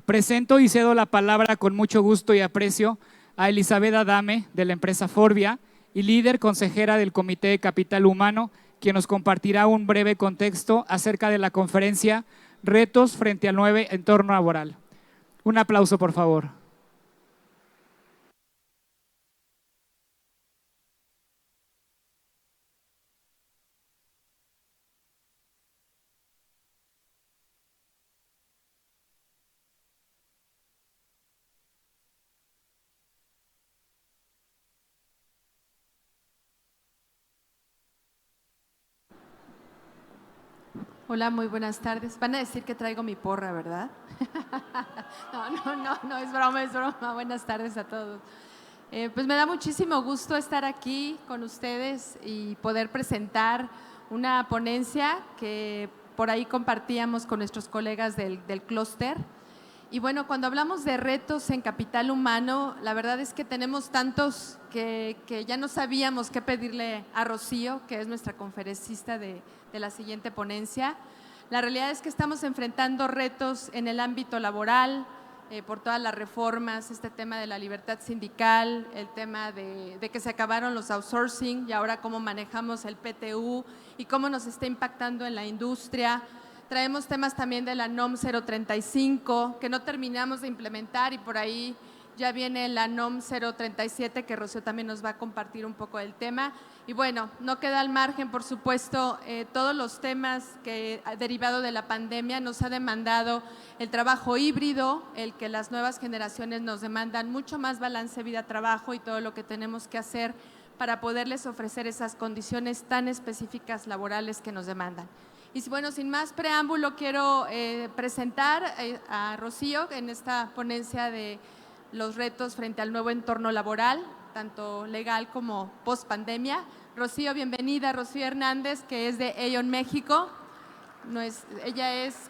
Presento y cedo la palabra con mucho gusto y aprecio a Elizabeth Adame, de la empresa Forbia, y líder consejera del Comité de Capital Humano, quien nos compartirá un breve contexto acerca de la conferencia Retos frente al nuevo entorno laboral. Un aplauso, por favor. Hola, muy buenas tardes. Van a decir que traigo mi porra, ¿verdad? No, es broma, es broma. Buenas tardes a todos. Pues me da muchísimo gusto estar aquí con ustedes y poder presentar una ponencia que por ahí compartíamos con nuestros colegas del clúster. Y bueno, cuando hablamos de retos en capital humano, la verdad es que tenemos tantos que ya no sabíamos qué pedirle a Rocío, que es nuestra conferencista de la siguiente ponencia. La realidad es que estamos enfrentando retos en el ámbito laboral, por todas las reformas, este tema de la libertad sindical, el tema de que se acabaron los outsourcing y ahora cómo manejamos el PTU y cómo nos está impactando en la industria. Traemos temas también de la NOM 035 que no terminamos de implementar y por ahí ya viene la NOM 037 que Rocío también nos va a compartir un poco del tema. Y bueno, no queda al margen, por supuesto, todos los temas que derivado de la pandemia nos ha demandado el trabajo híbrido, el que las nuevas generaciones nos demandan mucho más balance vida-trabajo y todo lo que tenemos que hacer para poderles ofrecer esas condiciones tan específicas laborales que nos demandan. Y bueno, sin más preámbulo, quiero presentar a Rocío en esta ponencia de los retos frente al nuevo entorno laboral, tanto legal como post-pandemia. Rocío, bienvenida. Rocío Hernández, que es de Aon México. Ella es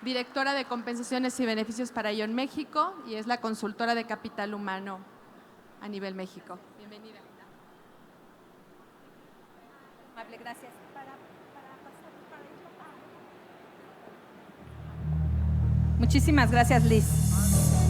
directora de compensaciones y beneficios para Aon México y es la consultora de capital humano a nivel México. Bienvenida. Amable, gracias. Muchísimas gracias, Liz.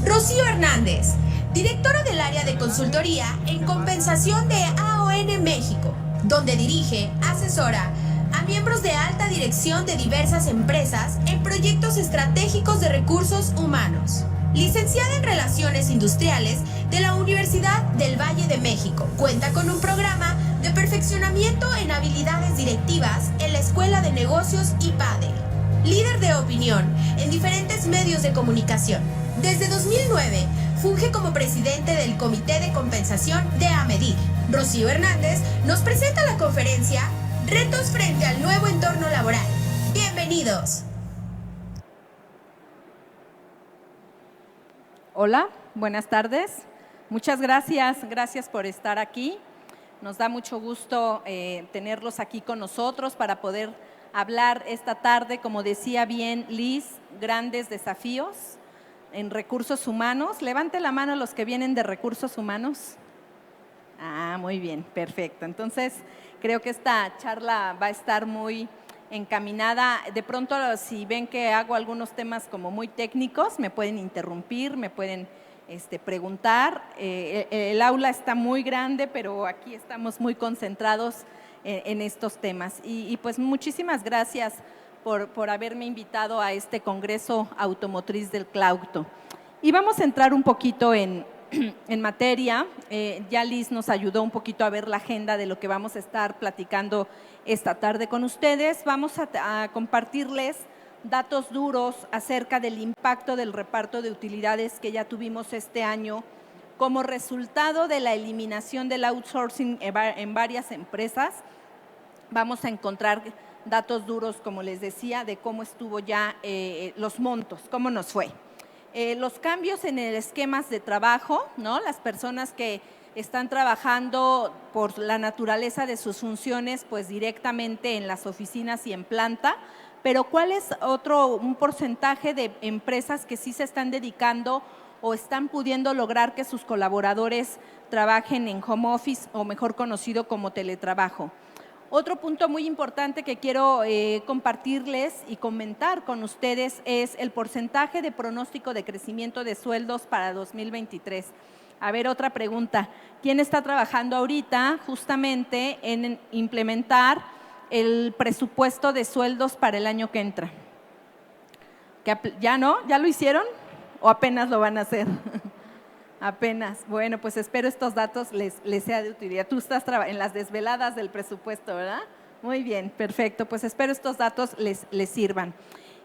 Rocío Hernández, directora del área de consultoría en compensación de Aon México, donde dirige, asesora a miembros de alta dirección de diversas empresas en proyectos estratégicos de recursos humanos. Licenciada en Relaciones Industriales de la Universidad del Valle de México, cuenta con un programa de perfeccionamiento en habilidades directivas en la Escuela de Negocios IPADE. Líder de opinión en diferentes medios de comunicación. Desde 2009, funge como presidente del Comité de Compensación de AMEDIR. Rocío Hernández nos presenta la conferencia Retos frente al nuevo entorno laboral. Bienvenidos. Hola, buenas tardes. Muchas gracias por estar aquí. Nos da mucho gusto tenerlos aquí con nosotros para poder hablar esta tarde, como decía bien Liz, grandes desafíos en recursos humanos. Levante la mano los que vienen de recursos humanos. Ah, muy bien, perfecto. Entonces, creo que esta charla va a estar muy encaminada. De pronto, si ven que hago algunos temas como muy técnicos, me pueden interrumpir, me pueden preguntar. El aula está muy grande, pero aquí estamos muy concentrados en estos temas. Y pues muchísimas gracias por haberme invitado a este Congreso Automotriz del Clauto. Y vamos a entrar un poquito en materia. Ya Liz nos ayudó un poquito a ver la agenda de lo que vamos a estar platicando esta tarde con ustedes. Vamos a compartirles datos duros acerca del impacto del reparto de utilidades que ya tuvimos este año como resultado de la eliminación del outsourcing en varias empresas. Vamos a encontrar datos duros, como les decía, de cómo estuvo ya los montos, cómo nos fue. Los cambios en el esquemas de trabajo, ¿no? Las personas que están trabajando por la naturaleza de sus funciones, pues directamente en las oficinas y en planta, pero ¿cuál es un porcentaje de empresas que sí se están dedicando o están pudiendo lograr que sus colaboradores trabajen en home office o mejor conocido como teletrabajo? Otro punto muy importante que quiero compartirles y comentar con ustedes es el porcentaje de pronóstico de crecimiento de sueldos para 2023. A ver, otra pregunta. ¿Quién está trabajando ahorita justamente en implementar el presupuesto de sueldos para el año que entra? ¿Ya no? ¿Ya lo hicieron? ¿O apenas lo van a hacer? Apenas. Bueno, pues espero estos datos les sea de utilidad. Tú estás en las desveladas del presupuesto, ¿verdad? Muy bien, perfecto. Pues espero estos datos les sirvan.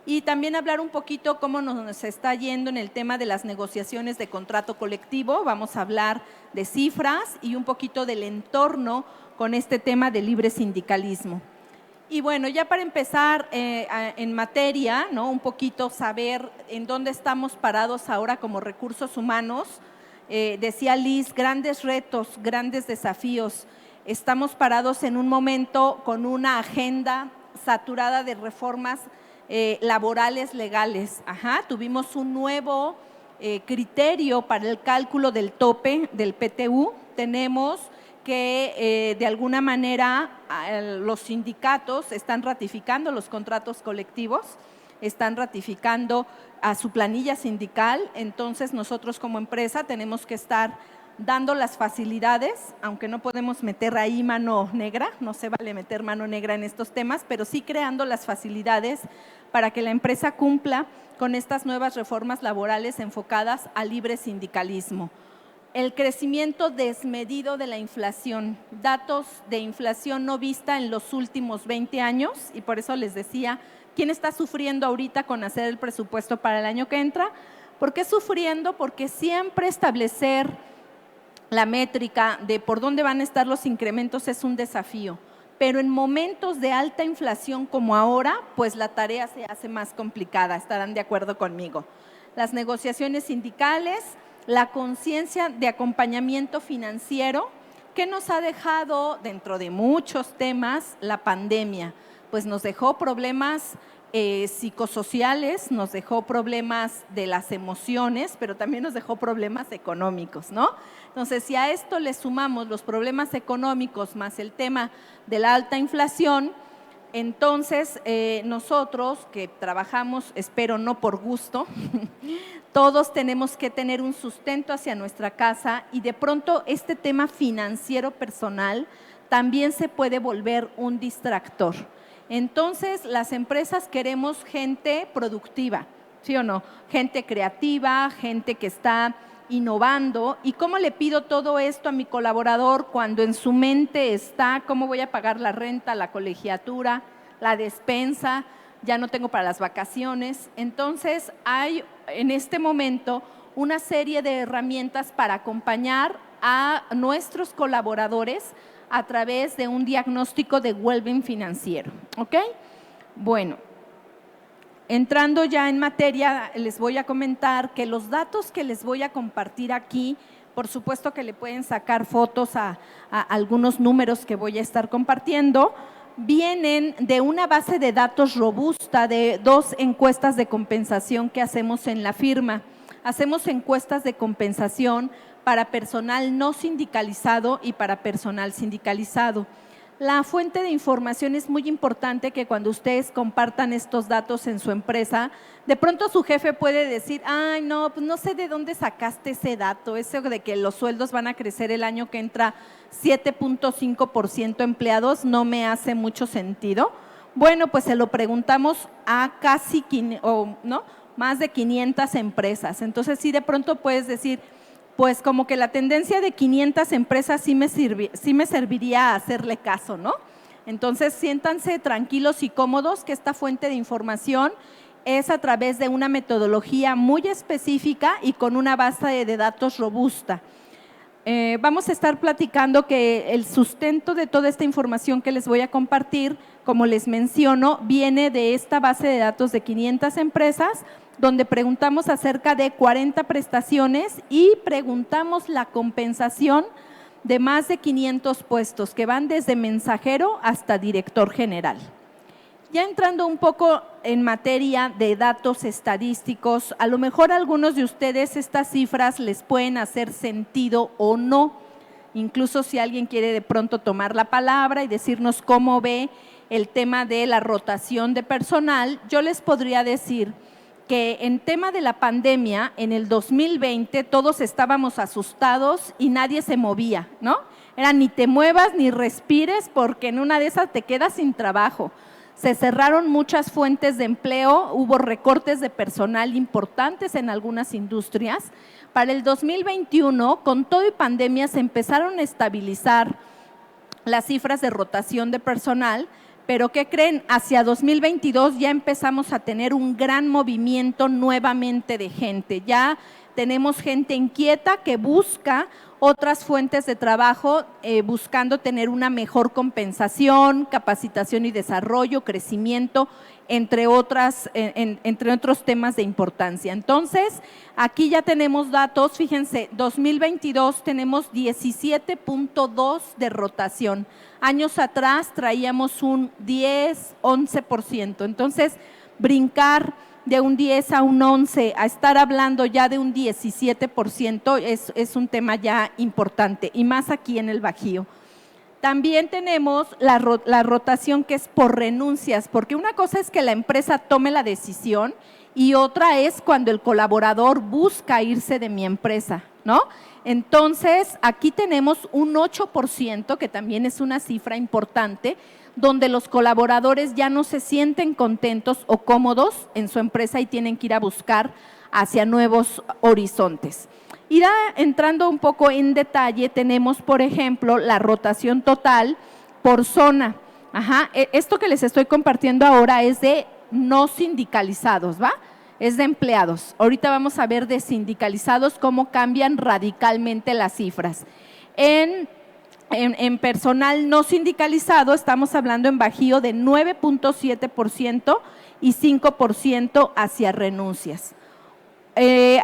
Y también hablar un poquito cómo nos está yendo en el tema de las negociaciones de contrato colectivo. Vamos a hablar de cifras y un poquito del entorno con este tema de libre sindicalismo. Y bueno, ya para empezar en materia, ¿no? Un poquito saber en dónde estamos parados ahora como recursos humanos. Decía Liz, grandes retos, grandes desafíos. Estamos parados en un momento con una agenda saturada de reformas laborales legales. Tuvimos un nuevo criterio para el cálculo del tope del PTU. Tenemos que de alguna manera los sindicatos están ratificando los contratos colectivos, están ratificando a su planilla sindical. Entonces nosotros como empresa tenemos que estar dando las facilidades, aunque no podemos meter ahí mano negra, no se vale meter mano negra en estos temas, pero sí creando las facilidades para que la empresa cumpla con estas nuevas reformas laborales enfocadas al libre sindicalismo. El crecimiento desmedido de la inflación, datos de inflación no vista en los últimos 20 años, y por eso les decía, ¿quién está sufriendo ahorita con hacer el presupuesto para el año que entra? ¿Por qué sufriendo? Porque siempre establecer la métrica de por dónde van a estar los incrementos es un desafío, pero en momentos de alta inflación como ahora, pues la tarea se hace más complicada, estarán de acuerdo conmigo. Las negociaciones sindicales, la conciencia de acompañamiento financiero, ¿qué nos ha dejado dentro de muchos temas la pandemia? Pues nos dejó problemas psicosociales, nos dejó problemas de las emociones, pero también nos dejó problemas económicos, ¿no? Entonces, si a esto le sumamos los problemas económicos más el tema de la alta inflación, entonces nosotros que trabajamos, espero no por gusto, todos tenemos que tener un sustento hacia nuestra casa y de pronto este tema financiero personal también se puede volver un distractor. Entonces, las empresas queremos gente productiva, ¿sí o no? Gente creativa, gente que está innovando. ¿Y cómo le pido todo esto a mi colaborador cuando en su mente está cómo voy a pagar la renta, la colegiatura, la despensa, ya no tengo para las vacaciones? Entonces, hay en este momento una serie de herramientas para acompañar a nuestros colaboradores a través de un diagnóstico de well-being financiero, ¿ok? Bueno, entrando ya en materia, les voy a comentar que los datos que les voy a compartir aquí, por supuesto que le pueden sacar fotos a algunos números que voy a estar compartiendo, vienen de una base de datos robusta de 2 encuestas de compensación que hacemos en la firma. Hacemos encuestas de compensación para personal no sindicalizado y para personal sindicalizado. La fuente de información es muy importante, que cuando ustedes compartan estos datos en su empresa, de pronto su jefe puede decir, ay no, pues no sé de dónde sacaste ese dato, eso de que los sueldos van a crecer el año que entra 7.5% empleados, no me hace mucho sentido. Bueno, pues se lo preguntamos a casi, más de 500 empresas. Entonces sí, de pronto puedes decir, pues como que la tendencia de 500 empresas sí me serviría a hacerle caso, ¿no? Entonces siéntanse tranquilos y cómodos que esta fuente de información es a través de una metodología muy específica y con una base de datos robusta. Vamos a estar platicando que el sustento de toda esta información que les voy a compartir, como les menciono, viene de esta base de datos de 500 empresas, donde preguntamos acerca de 40 prestaciones y preguntamos la compensación de más de 500 puestos que van desde mensajero hasta director general. Ya entrando un poco en materia de datos estadísticos, a lo mejor a algunos de ustedes estas cifras les pueden hacer sentido o no. incluso si alguien quiere de pronto tomar la palabra y decirnos cómo ve el tema de la rotación de personal, yo les podría decir que en tema de la pandemia, en el 2020 todos estábamos asustados y nadie se movía, ¿no? Era ni te muevas ni respires porque en una de esas te quedas sin trabajo. Se cerraron muchas fuentes de empleo, hubo recortes de personal importantes en algunas industrias. Para el 2021, con todo y pandemia, se empezaron a estabilizar las cifras de rotación de personal, pero ¿qué creen? Hacia 2022 ya empezamos a tener un gran movimiento nuevamente de gente. Ya tenemos gente inquieta que busca otras fuentes de trabajo, buscando tener una mejor compensación, capacitación y desarrollo, crecimiento, entre otros temas de importancia. Entonces, aquí ya tenemos datos, fíjense, 2022 tenemos 17.2 de rotación. Años atrás traíamos un 10, 11%. Entonces, brincar de un 10 a un 11, a estar hablando ya de un 17%, es un tema ya importante, y más aquí en el Bajío. También tenemos la rotación que es por renuncias, porque una cosa es que la empresa tome la decisión y otra es cuando el colaborador busca irse de mi empresa, ¿no? Entonces, aquí tenemos un 8%, que también es una cifra importante, donde los colaboradores ya no se sienten contentos o cómodos en su empresa y tienen que ir a buscar hacia nuevos horizontes. Y entrando un poco en detalle, tenemos, por ejemplo, la rotación total por zona. Esto que les estoy compartiendo ahora es de no sindicalizados, ¿va? Es de empleados. Ahorita vamos a ver de sindicalizados cómo cambian radicalmente las cifras. En personal no sindicalizado estamos hablando en Bajío de 9.7% y 5% hacia renuncias.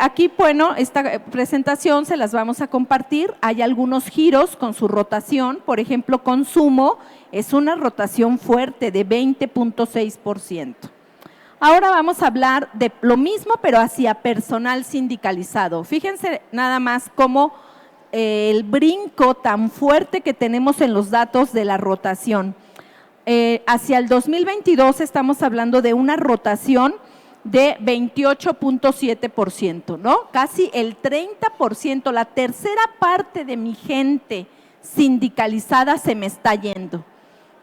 Aquí, bueno, esta presentación se las vamos a compartir. Hay algunos giros con su rotación, por ejemplo, consumo es una rotación fuerte de 20.6%. Ahora vamos a hablar de lo mismo, pero hacia personal sindicalizado. Fíjense nada más cómo el brinco tan fuerte que tenemos en los datos de la rotación. Hacia el 2022 estamos hablando de una rotación de 28.7%, ¿no? Casi el 30%, la tercera parte de mi gente sindicalizada se me está yendo.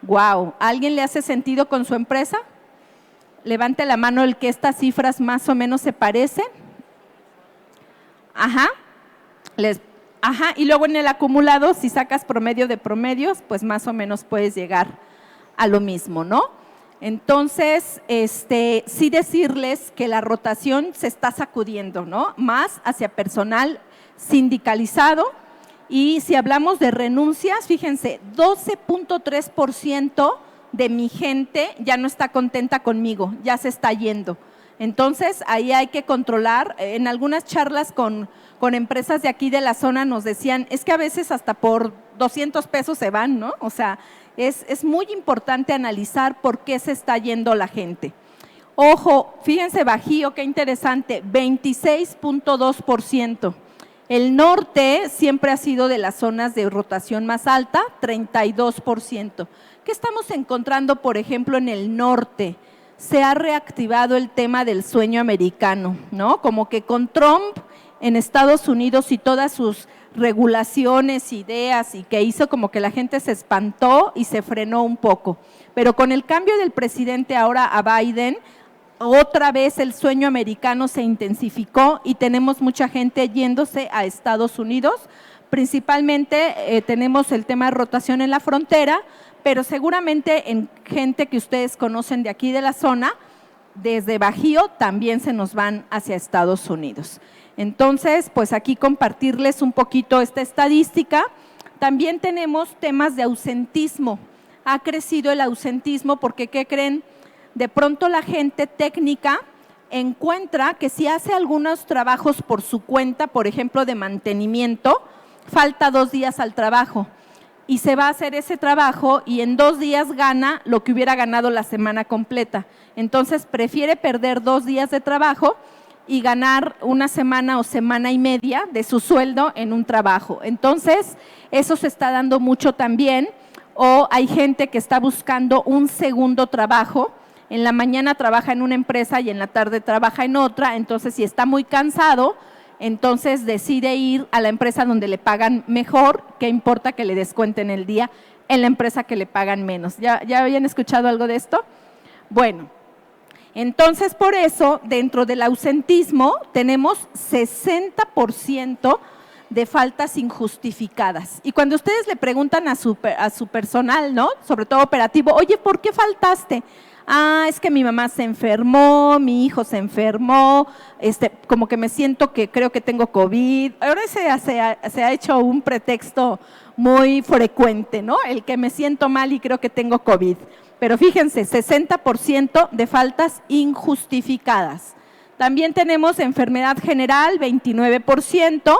¡Wow! ¿Alguien le hace sentido con su empresa? Levante la mano el que estas cifras más o menos se parecen. Y luego en el acumulado, si sacas promedio de promedios, pues más o menos puedes llegar a lo mismo, ¿no? Entonces, sí decirles que la rotación se está sacudiendo, ¿no? Más hacia personal sindicalizado. Y si hablamos de renuncias, fíjense, 12.3% de mi gente ya no está contenta conmigo, ya se está yendo. Entonces, ahí hay que controlar. En algunas charlas con empresas de aquí de la zona nos decían, es que a veces hasta por 200 pesos se van, ¿no? O sea, es muy importante analizar por qué se está yendo la gente. Ojo, fíjense Bajío, qué interesante, 26.2%. El norte siempre ha sido de las zonas de rotación más alta, 32%. ¿Qué estamos encontrando, por ejemplo, en el norte? Se ha reactivado el tema del sueño americano, ¿no? Como que con Trump en Estados Unidos y todas sus regulaciones, ideas, y que hizo como que la gente se espantó y se frenó un poco. Pero con el cambio del presidente ahora a Biden, otra vez el sueño americano se intensificó y tenemos mucha gente yéndose a Estados Unidos. Principalmente tenemos el tema de rotación en la frontera, pero seguramente en gente que ustedes conocen de aquí de la zona, desde Bajío también se nos van hacia Estados Unidos. Entonces, pues aquí compartirles un poquito esta estadística. También tenemos temas de ausentismo. Ha crecido el ausentismo porque, ¿qué creen? De pronto la gente técnica encuentra que si hace algunos trabajos por su cuenta, por ejemplo, de mantenimiento, falta 2 días al trabajo y se va a hacer ese trabajo y en 2 días gana lo que hubiera ganado la semana completa. Entonces, prefiere perder 2 días de trabajo y ganar una semana o semana y media de su sueldo en un trabajo. Entonces, eso se está dando mucho también, o hay gente que está buscando un segundo trabajo. En la mañana trabaja en una empresa y en la tarde trabaja en otra, entonces si está muy cansado, entonces decide ir a la empresa donde le pagan mejor, ¿qué importa que le descuenten el día en la empresa que le pagan menos? ¿Ya habían escuchado algo de esto? Bueno, entonces por eso dentro del ausentismo tenemos 60% de faltas injustificadas. Y cuando ustedes le preguntan a su personal, ¿no?, sobre todo operativo, oye, ¿por qué faltaste? Ah, es que mi mamá se enfermó, mi hijo se enfermó, como que me siento que creo que tengo COVID. Ahora se ha hecho un pretexto muy frecuente, ¿no? El que me siento mal y creo que tengo COVID. Pero fíjense, 60% de faltas injustificadas. También tenemos enfermedad general, 29%,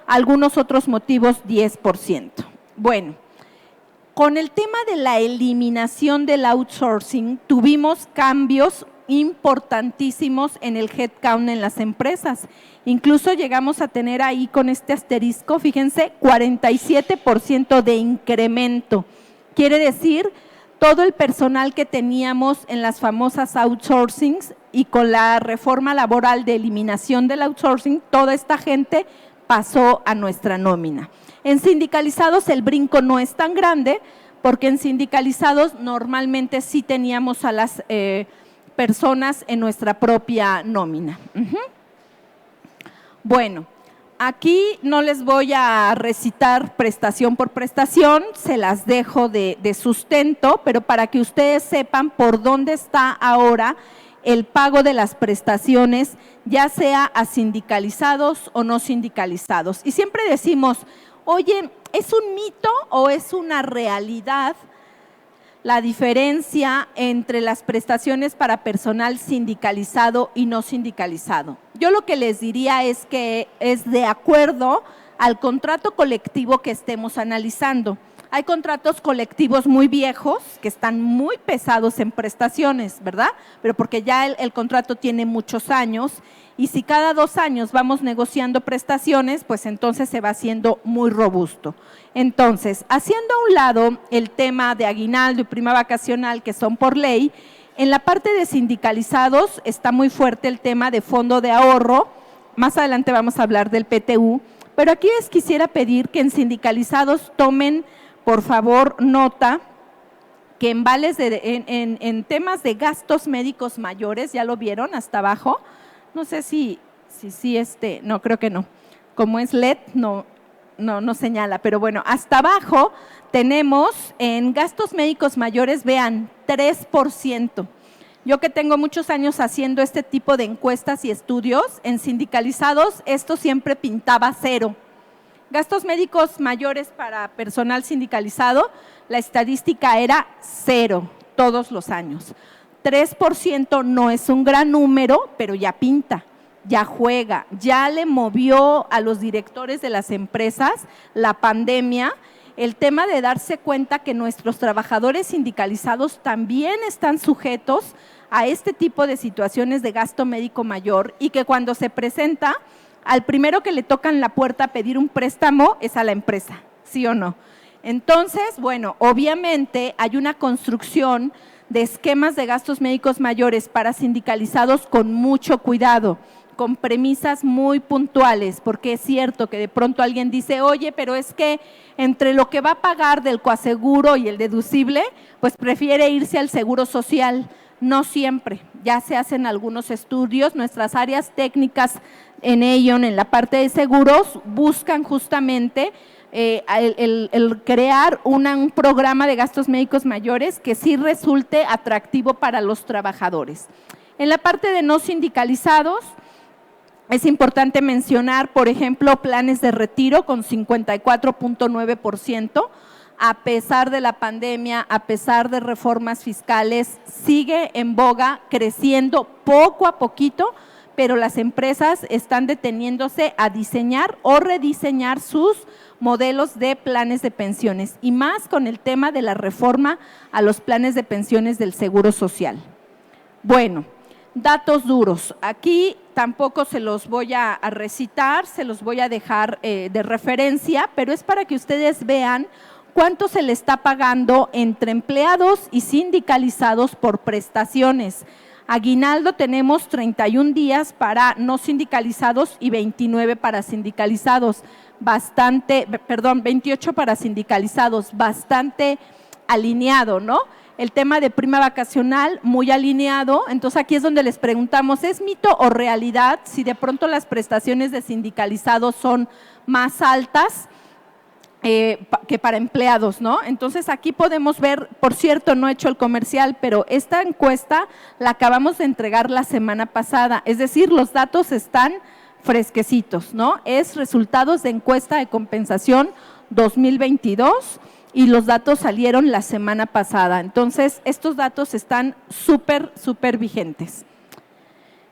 algunos otros motivos, 10%. Bueno, con el tema de la eliminación del outsourcing, tuvimos cambios importantísimos en el headcount en las empresas. Incluso llegamos a tener ahí con este asterisco, fíjense, 47% de incremento. Quiere decir, todo el personal que teníamos en las famosas outsourcings y con la reforma laboral de eliminación del outsourcing, toda esta gente pasó a nuestra nómina. En sindicalizados el brinco no es tan grande, porque en sindicalizados normalmente sí teníamos a las personas en nuestra propia nómina. Bueno, aquí no les voy a recitar prestación por prestación, se las dejo de sustento, pero para que ustedes sepan por dónde está ahora el pago de las prestaciones, ya sea a sindicalizados o no sindicalizados. Y siempre decimos, oye, ¿es un mito o es una realidad la diferencia entre las prestaciones para personal sindicalizado y no sindicalizado? Yo lo que les diría es que es de acuerdo al contrato colectivo que estemos analizando. Hay contratos colectivos muy viejos que están muy pesados en prestaciones, ¿verdad? Pero porque ya el contrato tiene muchos años, y si cada 2 años vamos negociando prestaciones, pues entonces se va haciendo muy robusto. Entonces, haciendo a un lado el tema de aguinaldo y prima vacacional, que son por ley, en la parte de sindicalizados está muy fuerte el tema de fondo de ahorro. Más adelante vamos a hablar del PTU, pero aquí les quisiera pedir que en sindicalizados tomen, por favor, nota que en vales en temas de gastos médicos mayores, ¿ya lo vieron hasta abajo? No sé si no, creo que no. Como es LED, no señala, pero bueno, hasta abajo tenemos en gastos médicos mayores, vean, 3%. Yo que tengo muchos años haciendo este tipo de encuestas y estudios, en sindicalizados esto siempre pintaba 0. Gastos médicos mayores para personal sindicalizado, la estadística era 0 todos los años. 3% no es un gran número, pero ya pinta, ya juega, ya le movió a los directores de las empresas la pandemia, el tema de darse cuenta que nuestros trabajadores sindicalizados también están sujetos a este tipo de situaciones de gasto médico mayor, y que cuando se presenta, al primero que le tocan la puerta a pedir un préstamo es a la empresa, ¿sí o no? Entonces, bueno, obviamente hay una construcción de esquemas de gastos médicos mayores para sindicalizados con mucho cuidado, con premisas muy puntuales, porque es cierto que de pronto alguien dice, oye, pero es que entre lo que va a pagar del coaseguro y el deducible, pues prefiere irse al seguro social. No siempre, ya se hacen algunos estudios, nuestras áreas técnicas en ello, en la parte de seguros, buscan justamente el crear un programa de gastos médicos mayores que sí resulte atractivo para los trabajadores. En la parte de no sindicalizados, es importante mencionar, por ejemplo, planes de retiro con 54.9%, a pesar de la pandemia, a pesar de reformas fiscales, sigue en boga, creciendo poco a poquito, pero las empresas están deteniéndose a diseñar o rediseñar sus modelos de planes de pensiones, y más con el tema de la reforma a los planes de pensiones del Seguro Social. Bueno, datos duros. Aquí tampoco se los voy a recitar, se los voy a dejar de referencia, pero es para que ustedes vean cuánto se le está pagando entre empleados y sindicalizados por prestaciones. Aguinaldo tenemos 31 días para no sindicalizados y 29 para sindicalizados, 28 para sindicalizados, bastante alineado, ¿no? El tema de prima vacacional, muy alineado. Entonces, aquí es donde les preguntamos, ¿es mito o realidad si de pronto las prestaciones de sindicalizados son más altas que para empleados, ¿no? Entonces, aquí podemos ver, por cierto, no he hecho el comercial, pero esta encuesta la acabamos de entregar la semana pasada, es decir, los datos están fresquecitos, ¿no? Es resultados de encuesta de compensación 2022 y los datos salieron la semana pasada. Entonces, estos datos están súper vigentes.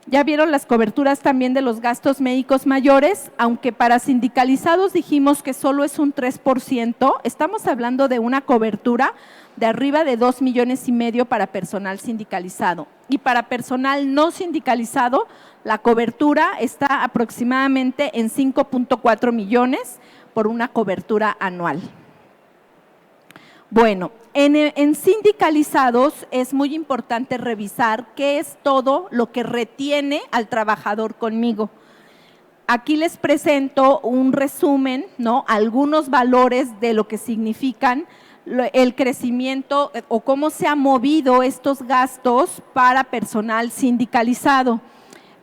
Ya vieron las coberturas también de los gastos médicos mayores, aunque para sindicalizados dijimos que solo es un 3%, estamos hablando de una cobertura de arriba de 2,5 millones para personal sindicalizado. Y para personal no sindicalizado, la cobertura está aproximadamente en 5,4 millones por una cobertura anual. Bueno, en sindicalizados es muy importante revisar qué es todo lo que retiene al trabajador conmigo. Aquí les presento un resumen, ¿no? Algunos valores de lo que significan el crecimiento o cómo se han movido estos gastos para personal sindicalizado.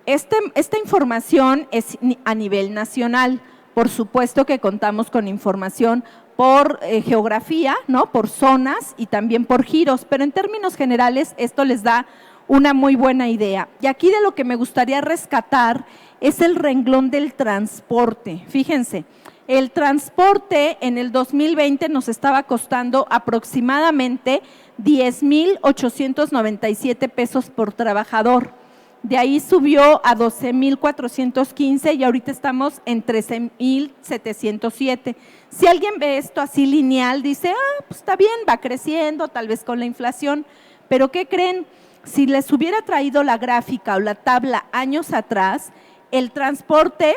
Esta información es a nivel nacional. Por supuesto que contamos con información por geografía, ¿no? Por zonas y también por giros, pero en términos generales esto les da una muy buena idea. Y aquí de lo que me gustaría rescatar es el renglón del transporte. Fíjense, el transporte en el 2020 nos estaba costando aproximadamente 10,897 pesos por trabajador. De ahí subió a 12,415 y ahorita estamos en 13,707. Si alguien ve esto así lineal, dice, pues está bien, va creciendo, tal vez con la inflación, pero ¿qué creen? Si les hubiera traído la gráfica o la tabla años atrás, el transporte,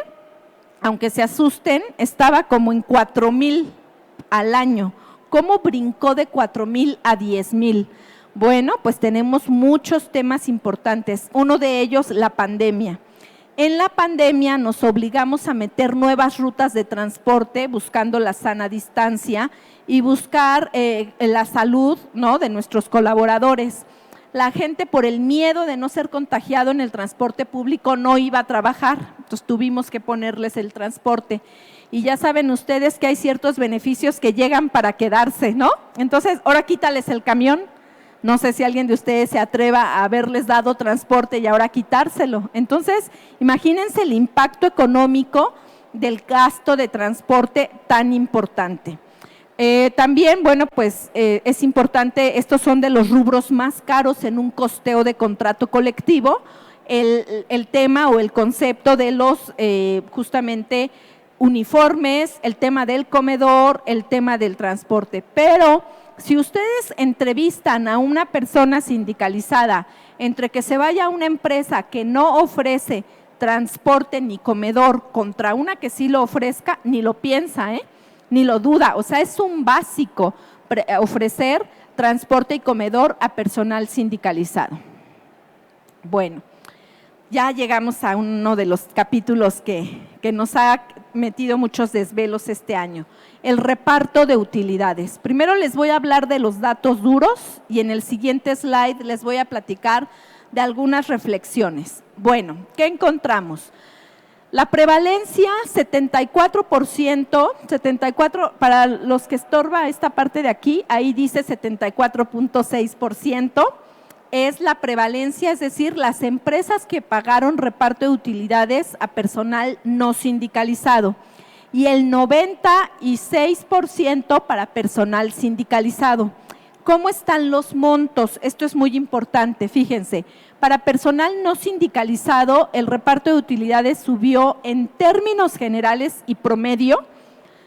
aunque se asusten, estaba como en 4,000 al año. ¿Cómo brincó de 4,000 a 10,000? Bueno, pues tenemos muchos temas importantes, uno de ellos la pandemia. En la pandemia nos obligamos a meter nuevas rutas de transporte buscando la sana distancia y buscar la salud, ¿no?, de nuestros colaboradores. La gente, por el miedo de no ser contagiado en el transporte público, no iba a trabajar, entonces tuvimos que ponerles el transporte. Y ya saben ustedes que hay ciertos beneficios que llegan para quedarse, ¿no? Entonces, ahora quítales el camión. No sé si alguien de ustedes se atreva a haberles dado transporte y ahora quitárselo. Entonces, imagínense el impacto económico del gasto de transporte tan importante. También, bueno, pues es importante, estos son de los rubros más caros en un costeo de contrato colectivo, el tema o el concepto de los justamente uniformes, el tema del comedor, el tema del transporte, pero si ustedes entrevistan a una persona sindicalizada entre que se vaya a una empresa que no ofrece transporte ni comedor contra una que sí lo ofrezca, ni lo piensa, ni lo duda. O sea, es un básico ofrecer transporte y comedor a personal sindicalizado. Bueno, ya llegamos a uno de los capítulos que nos ha metido muchos desvelos este año. El reparto de utilidades. Primero les voy a hablar de los datos duros y en el siguiente slide les voy a platicar de algunas reflexiones. Bueno, ¿qué encontramos? La prevalencia, 74%, para los que estorba esta parte de aquí, ahí dice 74,6%, es la prevalencia, es decir, las empresas que pagaron reparto de utilidades a personal no sindicalizado. Y el 96% para personal sindicalizado. ¿Cómo están los montos? Esto es muy importante, fíjense. Para personal no sindicalizado, el reparto de utilidades subió en términos generales y promedio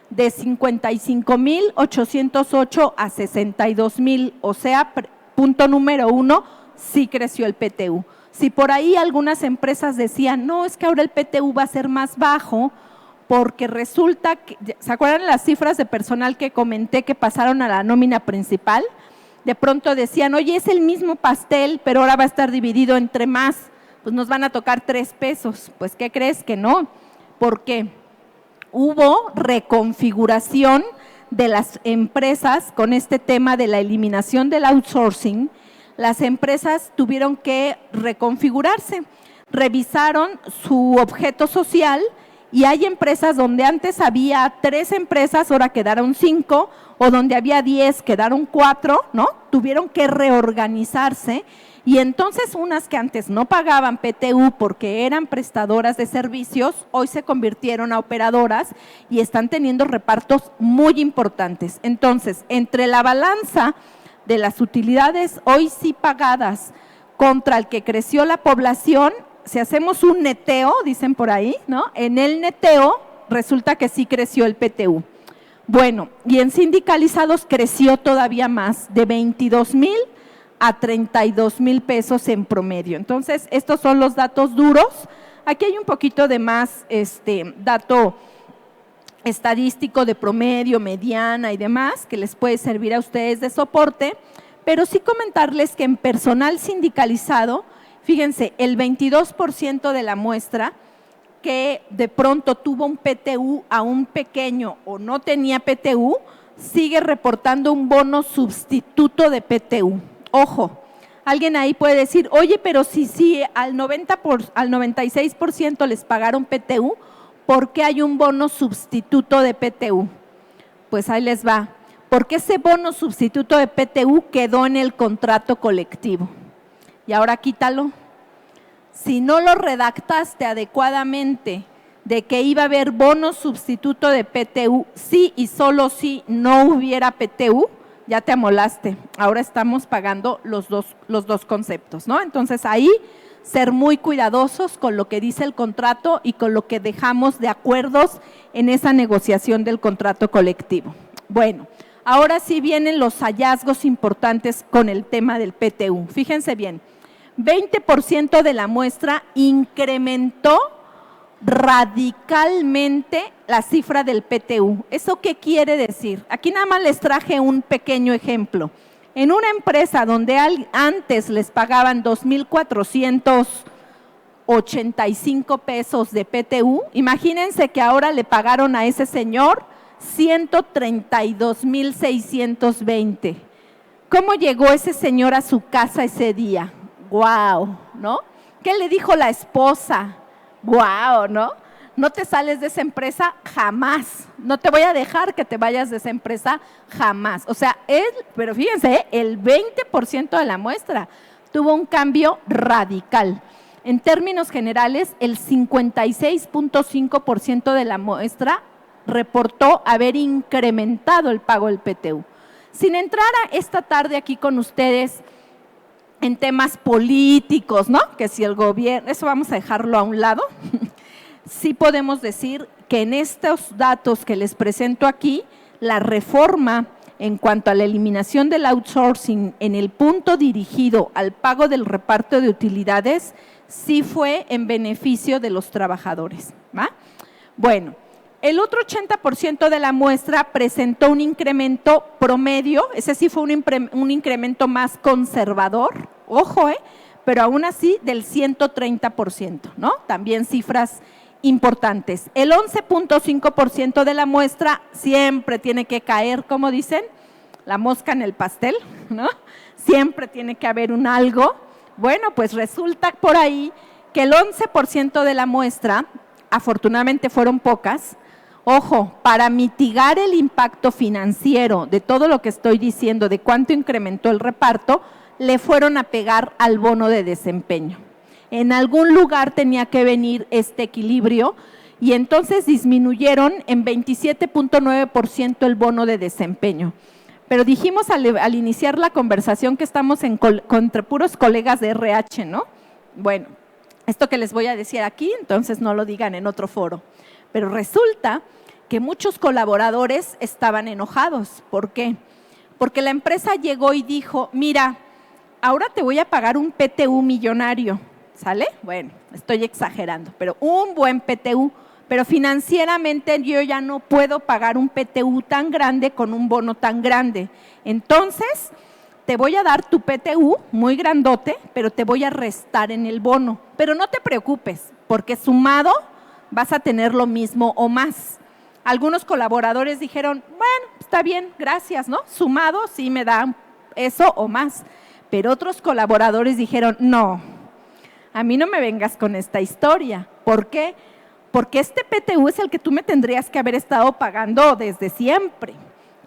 de 55,808 a 62,000. O sea, punto número 1, sí creció el PTU. Si por ahí algunas empresas decían, no, es que ahora el PTU va a ser más bajo, porque resulta que, ¿se acuerdan las cifras de personal que comenté que pasaron a la nómina principal? De pronto decían, oye, es el mismo pastel, pero ahora va a estar dividido entre más, pues nos van a tocar 3 pesos. Pues, ¿qué crees? Que no. ¿Por qué? Hubo reconfiguración de las empresas con este tema de la eliminación del outsourcing. Las empresas tuvieron que reconfigurarse, revisaron su objeto social y hay empresas donde antes había 3 empresas, ahora quedaron 5, o donde había 10, quedaron 4, ¿no? Tuvieron que reorganizarse y entonces unas que antes no pagaban PTU porque eran prestadoras de servicios, hoy se convirtieron a operadoras y están teniendo repartos muy importantes. Entonces, entre la balanza de las utilidades hoy sí pagadas contra el que creció la población, si hacemos un neteo, dicen por ahí, ¿no? En el neteo resulta que sí creció el PTU. Bueno, y en sindicalizados creció todavía más, de 22,000 a 32,000 pesos en promedio. Entonces, estos son los datos duros. Aquí hay un poquito de más dato estadístico de promedio, mediana y demás, que les puede servir a ustedes de soporte, pero sí comentarles que en personal sindicalizado, fíjense, el 22% de la muestra que de pronto tuvo un PTU a un pequeño o no tenía PTU, sigue reportando un bono sustituto de PTU. Ojo, alguien ahí puede decir, oye, pero si al 96% les pagaron PTU, ¿por qué hay un bono sustituto de PTU? Pues ahí les va, porque ese bono sustituto de PTU quedó en el contrato colectivo. Y ahora quítalo. Si no lo redactaste adecuadamente de que iba a haber bono sustituto de PTU, sí y solo si no hubiera PTU, ya te amolaste. Ahora estamos pagando los dos conceptos, ¿no? Entonces ahí ser muy cuidadosos con lo que dice el contrato y con lo que dejamos de acuerdos en esa negociación del contrato colectivo. Bueno, ahora sí vienen los hallazgos importantes con el tema del PTU. Fíjense bien, 20% de la muestra incrementó radicalmente la cifra del PTU. ¿Eso qué quiere decir? Aquí nada más les traje un pequeño ejemplo. En una empresa donde antes les pagaban 2,485 pesos de PTU, imagínense que ahora le pagaron a ese señor 132,620. ¿Cómo llegó ese señor a su casa ese día? ¡Guau! ¿No? ¿Qué le dijo la esposa? ¡Guau! ¿No? No te sales de esa empresa jamás. No te voy a dejar que te vayas de esa empresa jamás. O sea, pero fíjense, el 20% de la muestra tuvo un cambio radical. En términos generales, el 56,5% de la muestra reportó haber incrementado el pago del PTU. Sin entrar esta tarde aquí con ustedes en temas políticos, ¿no? Que si el gobierno, eso vamos a dejarlo a un lado. Sí podemos decir que en estos datos que les presento aquí, la reforma en cuanto a la eliminación del outsourcing en el punto dirigido al pago del reparto de utilidades, sí fue en beneficio de los trabajadores, ¿va? Bueno, el otro 80% de la muestra presentó un incremento promedio, ese sí fue un incremento más conservador, ojo, pero aún así del 130%, ¿no? También cifras importantes. El 11,5% de la muestra siempre tiene que caer, como dicen, la mosca en el pastel, ¿no? Siempre tiene que haber un algo. Bueno, pues resulta por ahí que el 11% de la muestra, afortunadamente fueron pocas, ojo, para mitigar el impacto financiero de todo lo que estoy diciendo, de cuánto incrementó el reparto, le fueron a pegar al bono de desempeño. En algún lugar tenía que venir este equilibrio y entonces disminuyeron en 27,9% el bono de desempeño. Pero dijimos al iniciar la conversación que estamos contra puros colegas de RH, ¿no? Bueno, esto que les voy a decir aquí, entonces no lo digan en otro foro. Pero resulta que muchos colaboradores estaban enojados. ¿Por qué? Porque la empresa llegó y dijo, mira, ahora te voy a pagar un PTU millonario. ¿sale? Bueno, estoy exagerando, pero un buen PTU. Pero financieramente yo ya no puedo pagar un PTU tan grande con un bono tan grande. Entonces, te voy a dar tu PTU muy grandote, pero te voy a restar en el bono. Pero no te preocupes, porque sumado vas a tener lo mismo o más. Algunos colaboradores dijeron, bueno, está bien, gracias, ¿no? Sumado sí me da eso o más. Pero otros colaboradores dijeron, no, a mí no me vengas con esta historia. ¿Por qué? Porque este PTU es el que tú me tendrías que haber estado pagando desde siempre,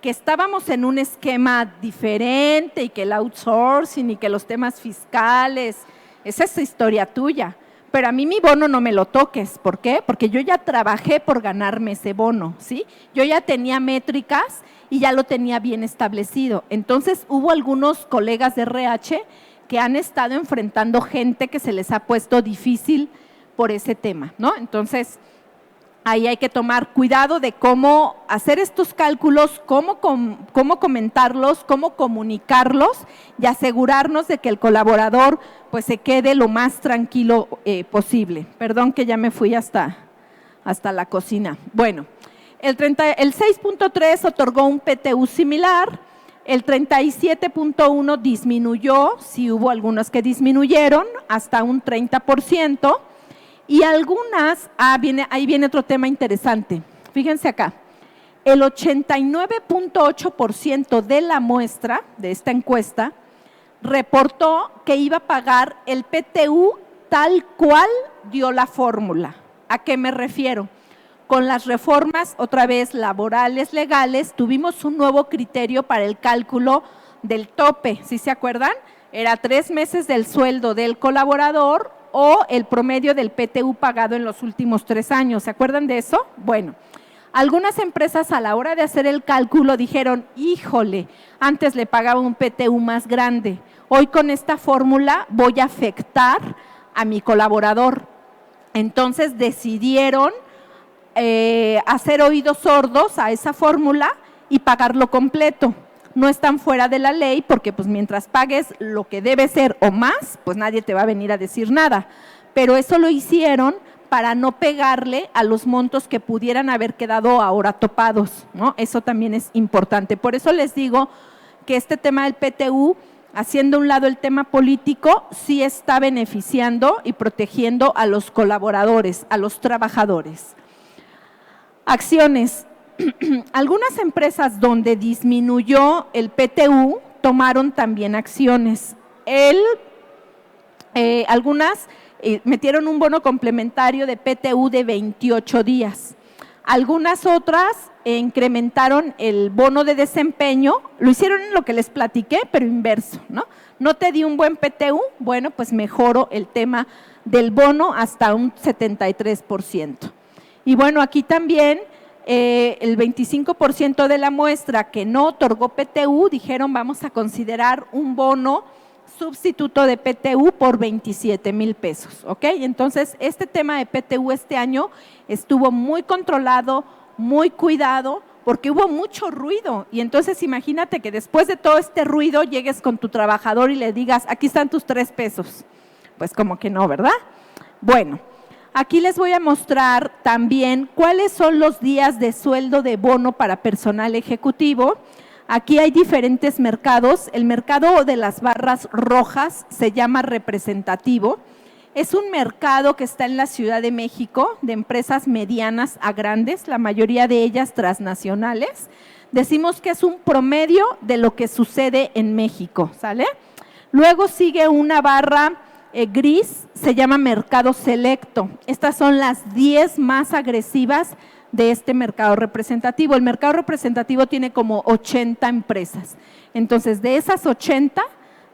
que estábamos en un esquema diferente y que el outsourcing y que los temas fiscales, esa es historia tuya, pero a mí mi bono no me lo toques. ¿Por qué? Porque yo ya trabajé por ganarme ese bono, ¿sí? Yo ya tenía métricas y ya lo tenía bien establecido. Entonces hubo algunos colegas de RH que han estado enfrentando gente que se les ha puesto difícil por ese tema, ¿no? Entonces, ahí hay que tomar cuidado de cómo hacer estos cálculos, cómo comentarlos, cómo comunicarlos y asegurarnos de que el colaborador pues se quede lo más tranquilo posible. Perdón que ya me fui hasta la cocina. Bueno, el 6.3 otorgó un PTU similar, el 37.1 disminuyó, sí hubo algunos que disminuyeron, hasta un 30%. Y algunas, ahí viene otro tema interesante. Fíjense acá, el 89.8% de la muestra de esta encuesta reportó que iba a pagar el PTU tal cual dio la fórmula. ¿A qué me refiero? Con las reformas, otra vez, laborales, legales, tuvimos un nuevo criterio para el cálculo del tope. ¿Sí se acuerdan? Era 3 meses del sueldo del colaborador o el promedio del PTU pagado en los últimos 3 años. ¿Se acuerdan de eso? Bueno, algunas empresas a la hora de hacer el cálculo dijeron, híjole, antes le pagaba un PTU más grande, hoy con esta fórmula voy a afectar a mi colaborador. Entonces decidieron hacer oídos sordos a esa fórmula y pagarlo completo. No están fuera de la ley porque pues mientras pagues lo que debe ser o más, pues nadie te va a venir a decir nada. Pero eso lo hicieron para no pegarle a los montos que pudieran haber quedado ahora topados, ¿no? Eso también es importante. Por eso les digo que este tema del PTU, haciendo a un lado el tema político, sí está beneficiando y protegiendo a los colaboradores, a los trabajadores. Acciones. Algunas empresas donde disminuyó el PTU tomaron también acciones. Algunas metieron un bono complementario de PTU de 28 días. Algunas otras incrementaron el bono de desempeño, lo hicieron en lo que les platiqué, pero inverso, ¿no? No te di un buen PTU, bueno, pues mejoro el tema del bono hasta un 73%. Y bueno, aquí también el 25% de la muestra que no otorgó PTU, dijeron vamos a considerar un bono sustituto de PTU por 27,000 pesos, ¿ok? Entonces, este tema de PTU este año estuvo muy controlado, muy cuidado, porque hubo mucho ruido. Y entonces, imagínate que después de todo este ruido, llegues con tu trabajador y le digas, aquí están tus 3 pesos. Pues como que no, ¿verdad? Bueno, aquí les voy a mostrar también cuáles son los días de sueldo de bono para personal ejecutivo. Aquí hay diferentes mercados. El mercado de las barras rojas se llama representativo. Es un mercado que está en la Ciudad de México, de empresas medianas a grandes, la mayoría de ellas transnacionales. Decimos que es un promedio de lo que sucede en México, ¿sale? Luego sigue una barra gris, se llama mercado selecto. Estas son las 10 más agresivas de este mercado representativo. El mercado representativo tiene como 80 empresas. Entonces, de esas 80,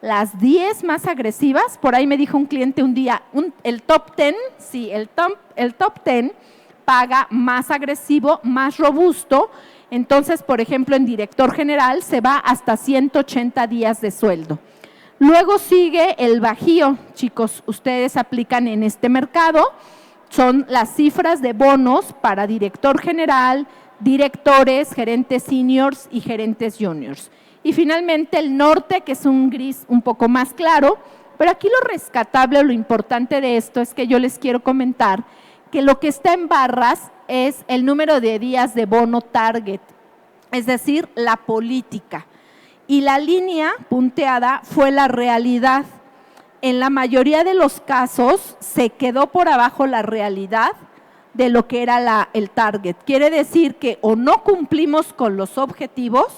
las 10 más agresivas, por ahí me dijo un cliente un día, el top 10, sí, el top 10 paga más agresivo, más robusto. Entonces, por ejemplo, en director general se va hasta 180 días de sueldo. Luego sigue el bajío, chicos, ustedes aplican en este mercado. Son las cifras de bonos para director general, directores, gerentes seniors y gerentes juniors. Y finalmente el norte, que es un gris un poco más claro, Pero aquí lo rescatable o lo importante de esto es que yo les quiero comentar que lo que está en barras es el número de días de bono target, es decir, la política. Y la línea punteada fue la realidad. En la mayoría de los casos se quedó por abajo la realidad de lo que era el target. Quiere decir que o no cumplimos con los objetivos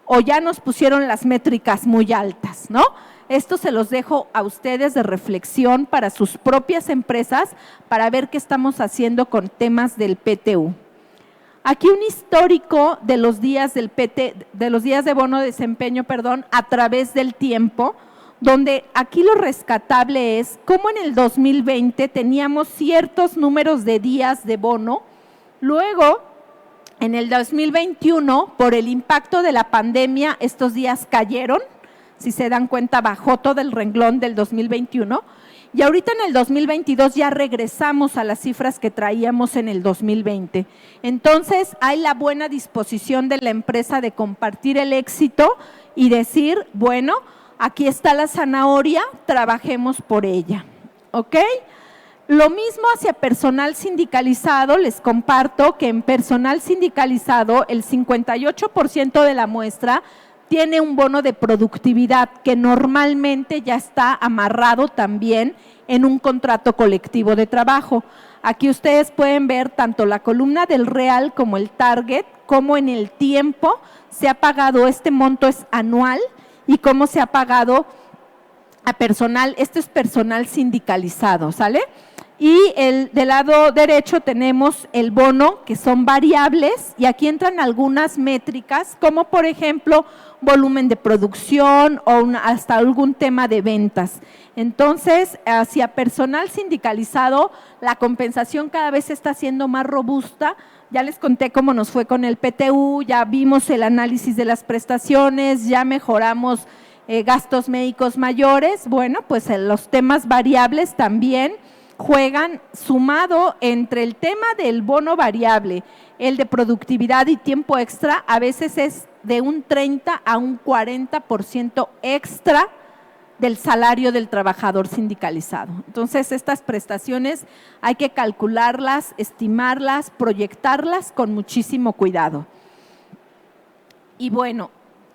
o ya nos pusieron las métricas muy altas, ¿no? Esto se los dejo a ustedes de reflexión para sus propias empresas, para ver qué estamos haciendo con temas del PTU. Aquí un histórico de los días del de los días de bono de desempeño, a través del tiempo, donde aquí lo rescatable es cómo en el 2020 teníamos ciertos números de días de bono, luego en el 2021 por el impacto de la pandemia estos días cayeron, si se dan cuenta bajó todo el renglón del 2021 y ahorita en el 2022 ya regresamos a las cifras que traíamos en el 2020. Entonces hay la buena disposición de la empresa de compartir el éxito y decir, bueno, aquí está la zanahoria, trabajemos por ella, ¿ok? Lo mismo hacia personal sindicalizado, les comparto que en personal sindicalizado el 58% de la muestra tiene un bono de productividad que normalmente ya está amarrado también en un contrato colectivo de trabajo. Aquí ustedes pueden ver tanto la columna del real como el target, como en el tiempo se ha pagado, este monto es anual, y cómo se ha pagado a personal, esto es personal sindicalizado, ¿sale? Y del lado derecho tenemos el bono, que son variables, y aquí entran algunas métricas, como por ejemplo, volumen de producción o hasta algún tema de ventas. Entonces, hacia personal sindicalizado, la compensación cada vez está siendo más robusta. Ya les conté cómo nos fue con el PTU, ya vimos el análisis de las prestaciones, ya mejoramos gastos médicos mayores. Bueno, pues los temas variables también juegan sumado entre el tema del bono variable, el de productividad y tiempo extra, a veces es de un 30 a un 40% extra del salario del trabajador sindicalizado. Entonces, estas prestaciones hay que calcularlas, estimarlas, proyectarlas con muchísimo cuidado. Y bueno,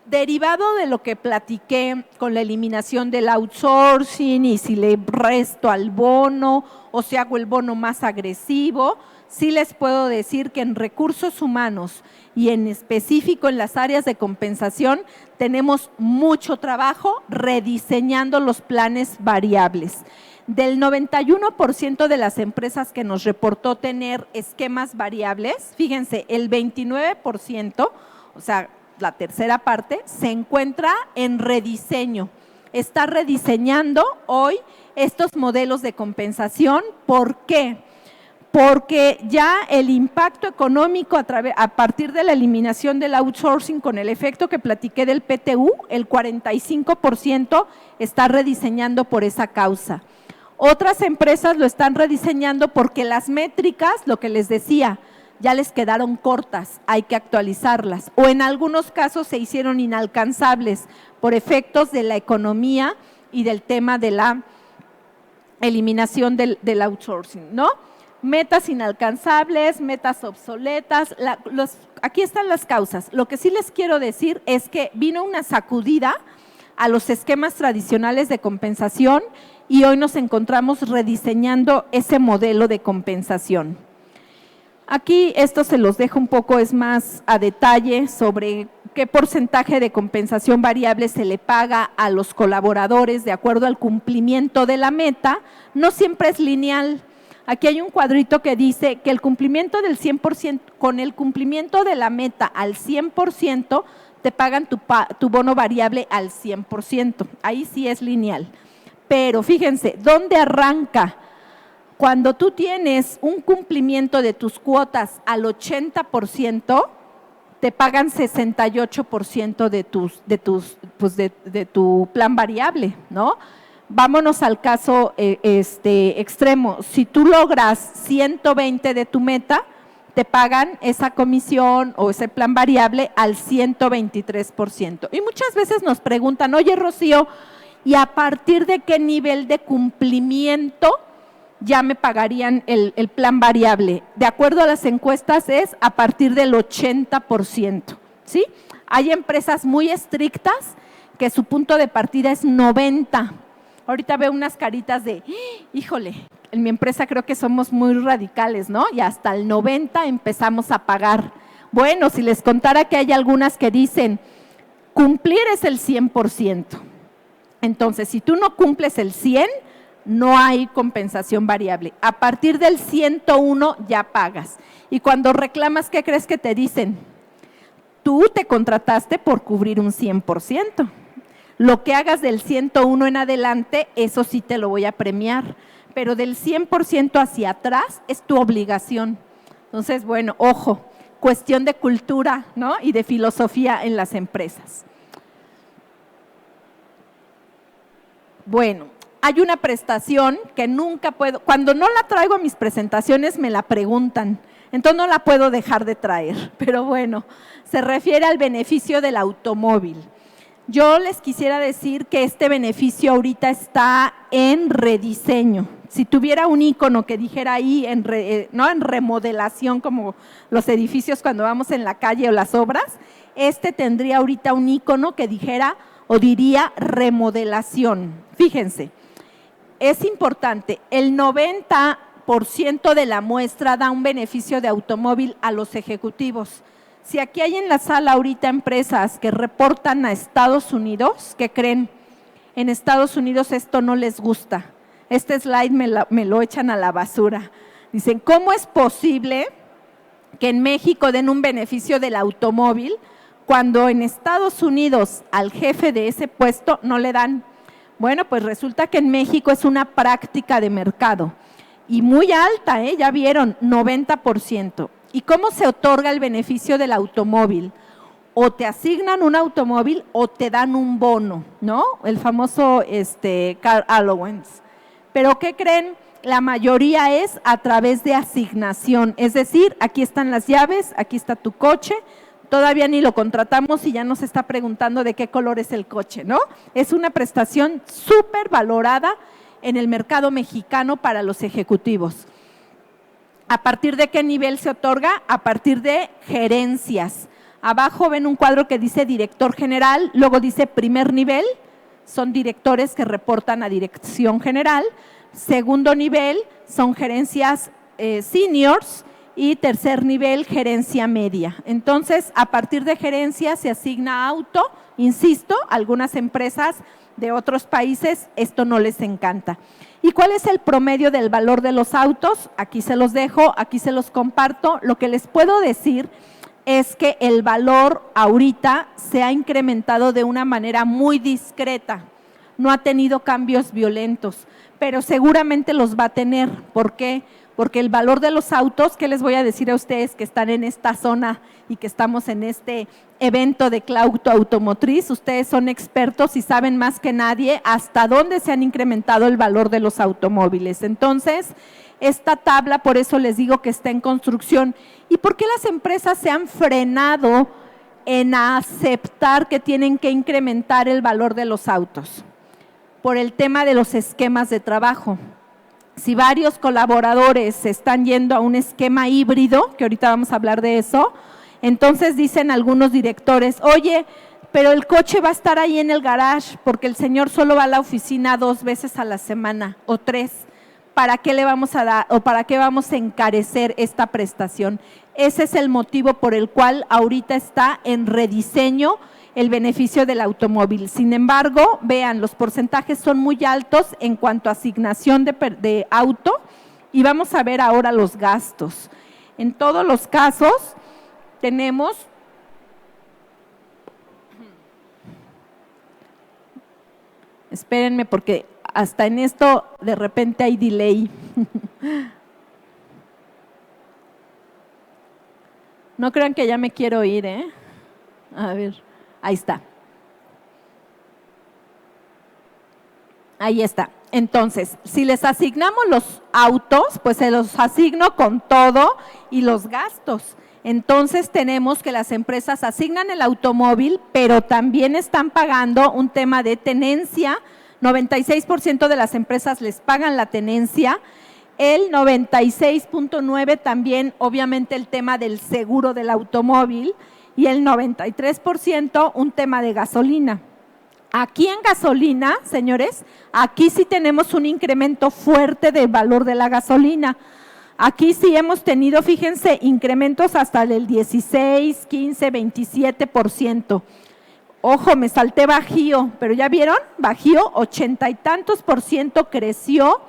derivado de lo que platiqué con la eliminación del outsourcing y si le resto al bono o si hago el bono más agresivo, sí les puedo decir que en recursos humanos y en específico en las áreas de compensación tenemos mucho trabajo rediseñando los planes variables. Del 91% de las empresas que nos reportó tener esquemas variables, fíjense, el 29%, o sea, la tercera parte, se encuentra en rediseño. Está rediseñando hoy estos modelos de compensación. ¿Por qué? Porque ya el impacto económico a partir de la eliminación del outsourcing con el efecto que platiqué del PTU, el 45% está rediseñando por esa causa. Otras empresas lo están rediseñando porque las métricas, lo que les decía, ya les quedaron cortas, hay que actualizarlas. O en algunos casos se hicieron inalcanzables por efectos de la economía y del tema de la eliminación del outsourcing, ¿no? Metas inalcanzables, metas obsoletas, aquí están las causas. Lo que sí les quiero decir es que vino una sacudida a los esquemas tradicionales de compensación y hoy nos encontramos rediseñando ese modelo de compensación. Aquí esto se los dejo un poco, es más a detalle sobre qué porcentaje de compensación variable se le paga a los colaboradores de acuerdo al cumplimiento de la meta. No siempre es lineal. Aquí hay un cuadrito que dice que el cumplimiento del 100%, con el cumplimiento de la meta al 100%, te pagan tu bono variable al 100%. Ahí sí es lineal. Pero fíjense, ¿dónde arranca? Cuando tú tienes un cumplimiento de tus cuotas al 80%, te pagan 68% de tu plan variable, ¿no? Vámonos al caso extremo. Si tú logras 120 de tu meta, te pagan esa comisión o ese plan variable al 123%. Y muchas veces nos preguntan, oye, Rocío, y a partir de qué nivel de cumplimiento ya me pagarían el plan variable. De acuerdo a las encuestas es a partir del 80%, ¿sí? Hay empresas muy estrictas que su punto de partida es 90. Ahorita veo unas caritas de, híjole, en mi empresa creo que somos muy radicales, ¿no? Y hasta el 90 empezamos a pagar. Bueno, si les contara que hay algunas que dicen, cumplir es el 100%. Entonces, si tú no cumples el 100%, no hay compensación variable. A partir del 101 ya pagas. Y cuando reclamas, ¿qué crees que te dicen? Tú te contrataste por cubrir un 100%. Lo que hagas del 101 en adelante, eso sí te lo voy a premiar. Pero del 100% hacia atrás es tu obligación. Entonces, bueno, ojo, cuestión de cultura, ¿no? Y de filosofía en las empresas. Bueno, hay una prestación que nunca puedo, cuando no la traigo a mis presentaciones me la preguntan, entonces no la puedo dejar de traer, pero bueno, se refiere al beneficio del automóvil. Yo les quisiera decir que este beneficio ahorita está en rediseño. Si tuviera un icono que dijera ahí, no en remodelación como los edificios cuando vamos en la calle o las obras, este tendría ahorita un icono que dijera o diría remodelación. Fíjense. Es importante, el 90% de la muestra da un beneficio de automóvil a los ejecutivos. Si aquí hay en la sala ahorita empresas que reportan a Estados Unidos, ¿qué creen? En Estados Unidos esto no les gusta. Este slide me lo echan a la basura. Dicen, ¿cómo es posible que en México den un beneficio del automóvil cuando en Estados Unidos al jefe de ese puesto no le dan? Bueno, pues resulta que en México es una práctica de mercado y muy alta, ya vieron, 90%. ¿Y cómo se otorga el beneficio del automóvil? O te asignan un automóvil o te dan un bono, ¿no? El famoso car allowance. Pero ¿qué creen? La mayoría es a través de asignación, es decir, aquí están las llaves, aquí está tu coche. Todavía ni lo contratamos y ya nos está preguntando de qué color es el coche, ¿no? Es una prestación súper valorada en el mercado mexicano para los ejecutivos. ¿A partir de qué nivel se otorga? A partir de gerencias. Abajo ven un cuadro que dice director general, luego dice primer nivel, son directores que reportan a dirección general. Segundo nivel son gerencias seniors, y tercer nivel, gerencia media. Entonces, a partir de gerencia se asigna auto, insisto, algunas empresas de otros países esto no les encanta. ¿Y cuál es el promedio del valor de los autos? Aquí se los dejo, aquí se los comparto. Lo que les puedo decir es que el valor ahorita se ha incrementado de una manera muy discreta. No ha tenido cambios violentos, pero seguramente los va a tener. ¿Por qué? Porque el valor de los autos, ¿qué les voy a decir a ustedes que están en esta zona y que estamos en este evento de Clauto Automotriz? Ustedes son expertos y saben más que nadie hasta dónde se han incrementado el valor de los automóviles. Entonces, esta tabla, por eso les digo que está en construcción. ¿Y por qué las empresas se han frenado en aceptar que tienen que incrementar el valor de los autos? Por el tema de los esquemas de trabajo. Si varios colaboradores se están yendo a un esquema híbrido, que ahorita vamos a hablar de eso, entonces dicen algunos directores, oye, pero el coche va a estar ahí en el garage porque el señor solo va a la oficina 2 veces a la semana o 3. ¿Para qué le vamos a dar o para qué vamos a encarecer esta prestación? Ese es el motivo por el cual ahorita está en rediseño el beneficio del automóvil. Sin embargo, vean, los porcentajes son muy altos en cuanto a asignación de auto y vamos a ver ahora los gastos. En todos los casos tenemos, espérenme porque hasta en esto de repente hay delay. No crean que ya me quiero ir, ¿eh? A ver. Ahí está. Ahí está. Entonces, si les asignamos los autos, pues se los asigno con todo y los gastos. Entonces, tenemos que las empresas asignan el automóvil, pero también están pagando un tema de tenencia 96% de las empresas les pagan la tenencia, el 96.9% también, obviamente, el tema del seguro del automóvil, y el 93% un tema de gasolina. Aquí en gasolina, señores, aquí sí tenemos un incremento fuerte del valor de la gasolina. Aquí sí hemos tenido, fíjense, incrementos hasta del 16, 15, 27%. Ojo, me salté Bajío, pero ¿ya vieron? Bajío, 80 y tantos % creció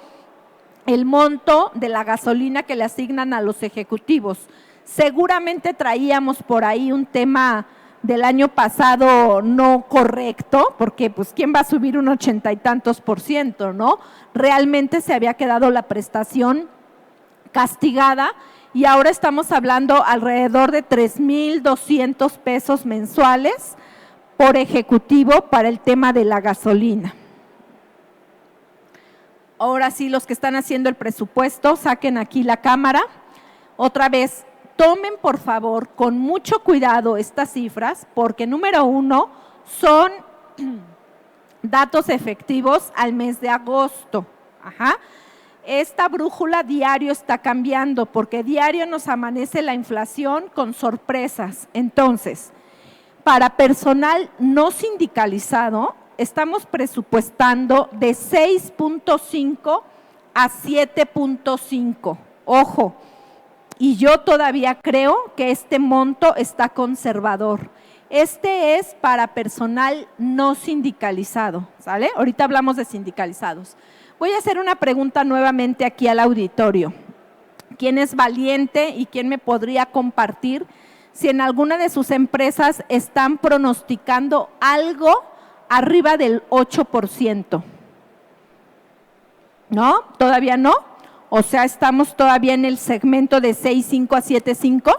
el monto de la gasolina que le asignan a los ejecutivos. Seguramente traíamos por ahí un tema del año pasado no correcto, porque pues ¿quién va a subir un 80 y tantos %, no? Realmente se había quedado la prestación castigada y ahora estamos hablando alrededor de 3,200 pesos mensuales por ejecutivo para el tema de la gasolina. Ahora sí, los que están haciendo el presupuesto, saquen aquí la cámara. Otra vez, tomen por favor con mucho cuidado estas cifras, porque número 1 son datos efectivos al mes de agosto. Esta brújula diario está cambiando, porque diario nos amanece la inflación con sorpresas. Entonces, para personal no sindicalizado, estamos presupuestando de 6.5 a 7.5. Ojo, y yo todavía creo que este monto está conservador. Este es para personal no sindicalizado, ¿sale? Ahorita hablamos de sindicalizados. Voy a hacer una pregunta nuevamente aquí al auditorio. ¿Quién es valiente y quién me podría compartir si en alguna de sus empresas están pronosticando algo arriba del 8%? ¿No? ¿Todavía no? O sea, estamos todavía en el segmento de 6.5 a 7.5,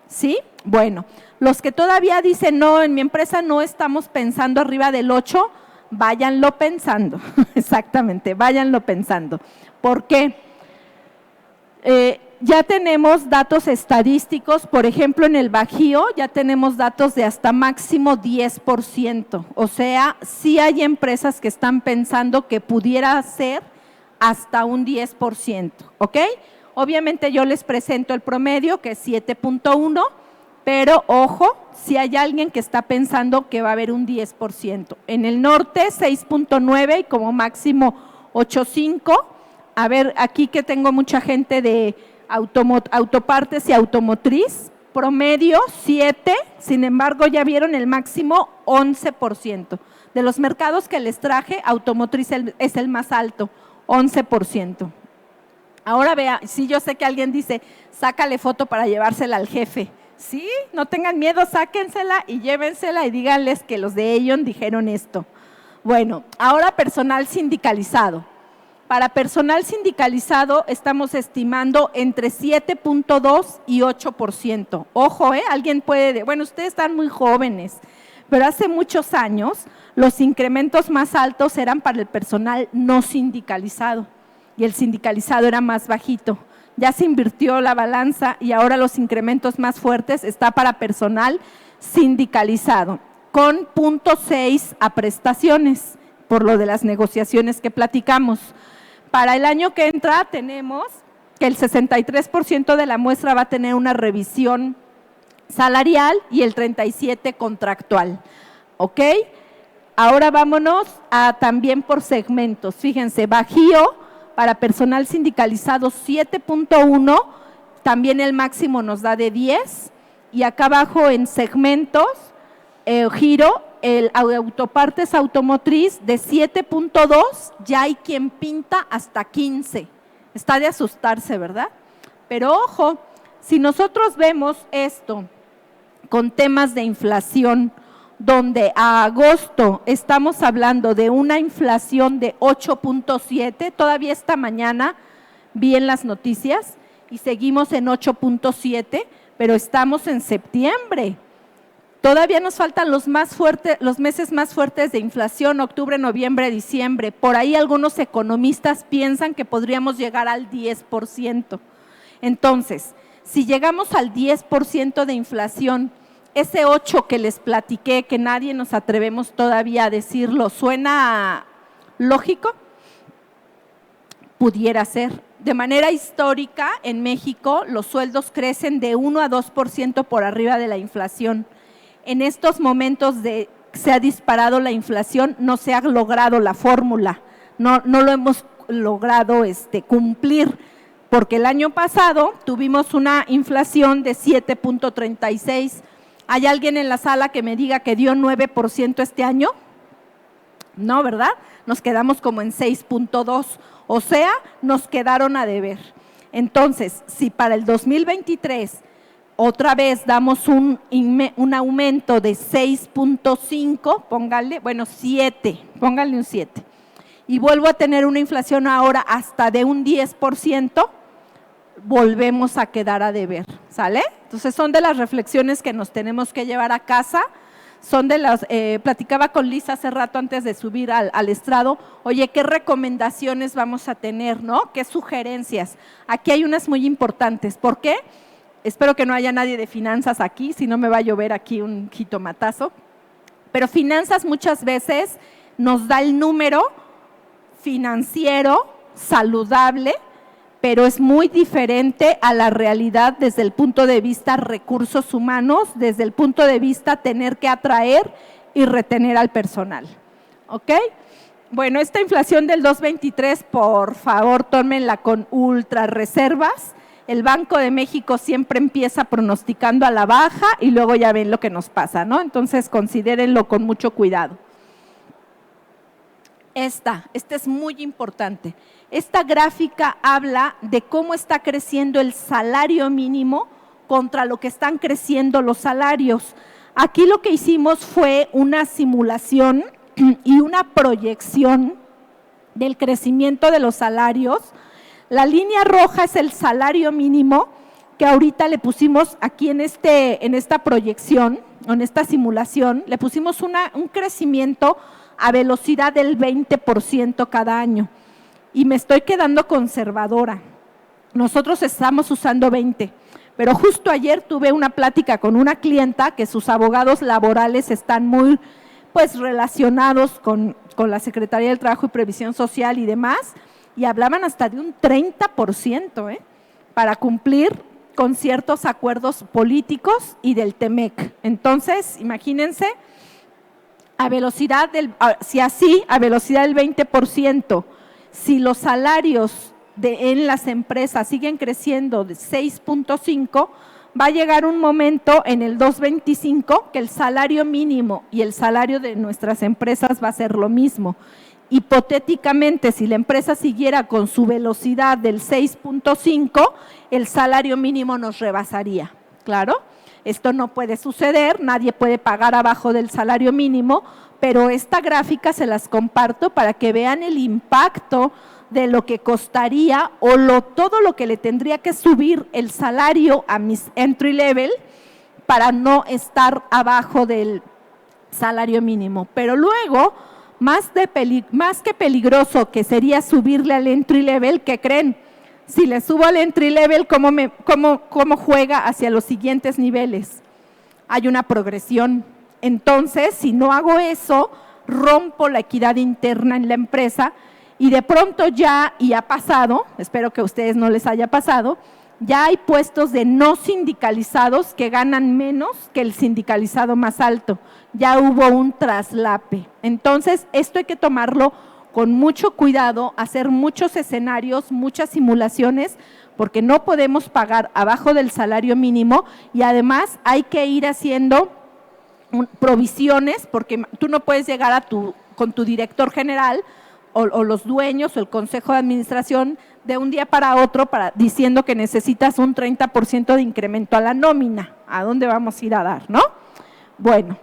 ¿sí? Bueno, los que todavía dicen, no, en mi empresa no estamos pensando arriba del 8, váyanlo pensando, exactamente, váyanlo pensando. ¿Por qué? Ya tenemos datos estadísticos, por ejemplo, en el Bajío ya tenemos datos de hasta máximo 10%, o sea, sí hay empresas que están pensando que pudiera ser hasta un 10%, ¿ok? Obviamente yo les presento el promedio, que es 7.1, pero ojo, si hay alguien que está pensando que va a haber un 10%. En el norte, 6.9 y como máximo 8.5. A ver, aquí que tengo mucha gente de autopartes y automotriz, promedio 7, sin embargo ya vieron el máximo 11%. De los mercados que les traje, automotriz es el más alto, 11%. Ahora vea, sí, yo sé que alguien dice, sácale foto para llevársela al jefe. Sí, no tengan miedo, sáquensela y llévensela y díganles que los de Aon dijeron esto. Bueno, ahora personal sindicalizado. Para personal sindicalizado estamos estimando entre 7.2 y 8%. Ojo, alguien puede, bueno, ustedes están muy jóvenes, pero hace muchos años los incrementos más altos eran para el personal no sindicalizado y el sindicalizado era más bajito. Ya se invirtió la balanza y ahora los incrementos más fuertes está para personal sindicalizado, con 0.6 a prestaciones, por lo de las negociaciones que platicamos. Para el año que entra tenemos que el 63% de la muestra va a tener una revisión salarial y el 37% contractual, ¿ok? Ahora vámonos a también por segmentos. Fíjense, Bajío para personal sindicalizado 7.1, también el máximo nos da de 10, y acá abajo en segmentos, giro, el autopartes automotriz de 7.2, ya hay quien pinta hasta 15. Está de asustarse, ¿verdad? Pero ojo, si nosotros vemos esto con temas de inflación, donde a agosto estamos hablando de una inflación de 8.7, todavía esta mañana vi en las noticias y seguimos en 8.7, pero estamos en septiembre. Todavía nos faltan los meses más fuertes de inflación, octubre, noviembre, diciembre. Por ahí algunos economistas piensan que podríamos llegar al 10%. Entonces, si llegamos al 10% de inflación, ese 8 que les platiqué, que nadie nos atrevemos todavía a decirlo, suena lógico? Pudiera ser. De manera histórica, en México, los sueldos crecen de 1 a 2% por arriba de la inflación. En estos momentos se ha disparado la inflación, no se ha logrado la fórmula, no lo hemos logrado cumplir, porque el año pasado tuvimos una inflación de 7.36. ¿Hay alguien en la sala que me diga que dio 9% este año? No, ¿verdad? Nos quedamos como en 6.2, o sea, nos quedaron a deber. Entonces, si para el 2023 otra vez damos un aumento de 6.5, póngale, bueno, 7, póngale un 7, y vuelvo a tener una inflación ahora hasta de un 10%, volvemos a quedar a deber, ¿sale? Entonces, son de las reflexiones que nos tenemos que llevar a casa. Son de las, platicaba con Lisa hace rato antes de subir al estrado, oye, ¿qué recomendaciones vamos a tener, no? ¿Qué sugerencias? Aquí hay unas muy importantes. ¿Por qué? Espero que no haya nadie de finanzas aquí, si no me va a llover aquí un jitomatazo. Pero finanzas muchas veces nos da el número financiero saludable, pero es muy diferente a la realidad desde el punto de vista recursos humanos, desde el punto de vista tener que atraer y retener al personal. ¿Ok? Bueno, esta inflación del 2.23, por favor, tómenla con ultra reservas. El Banco de México siempre empieza pronosticando a la baja y luego ya ven lo que nos pasa, ¿no? Entonces, considérenlo con mucho cuidado. Esta es muy importante. Esta gráfica habla de cómo está creciendo el salario mínimo contra lo que están creciendo los salarios. Aquí lo que hicimos fue una simulación y una proyección del crecimiento de los salarios. La línea roja es el salario mínimo que ahorita le pusimos aquí en esta proyección, en esta simulación, le pusimos un crecimiento a velocidad del 20% cada año. Y me estoy quedando conservadora. Nosotros estamos usando 20, pero justo ayer tuve una plática con una clienta que sus abogados laborales están muy relacionados con la Secretaría del Trabajo y Previsión Social y demás, y hablaban hasta de un 30%, para cumplir con ciertos acuerdos políticos y del TEMEC. Entonces, imagínense, a velocidad del 20%, si los salarios en las empresas siguen creciendo de 6.5, va a llegar un momento en el 2.25 que el salario mínimo y el salario de nuestras empresas va a ser lo mismo. Hipotéticamente, si la empresa siguiera con su velocidad del 6.5, el salario mínimo nos rebasaría, ¿claro? Esto no puede suceder, nadie puede pagar abajo del salario mínimo, pero esta gráfica se las comparto para que vean el impacto de lo que costaría o todo lo que le tendría que subir el salario a mis entry level para no estar abajo del salario mínimo. Pero luego, más que peligroso que sería subirle al entry level, ¿qué creen? Si le subo al entry level, ¿cómo juega hacia los siguientes niveles? Hay una progresión. Entonces, si no hago eso, rompo la equidad interna en la empresa y de pronto ya, y ha pasado, espero que a ustedes no les haya pasado, ya hay puestos de no sindicalizados que ganan menos que el sindicalizado más alto. Ya hubo un traslape. Entonces, esto hay que tomarlo con mucho cuidado, hacer muchos escenarios, muchas simulaciones, porque no podemos pagar abajo del salario mínimo y además hay que ir haciendo provisiones, porque tú no puedes llegar con tu director general o los dueños o el consejo de administración de un día para otro diciendo que necesitas un 30% de incremento a la nómina. ¿A dónde vamos a ir a dar, no? Bueno,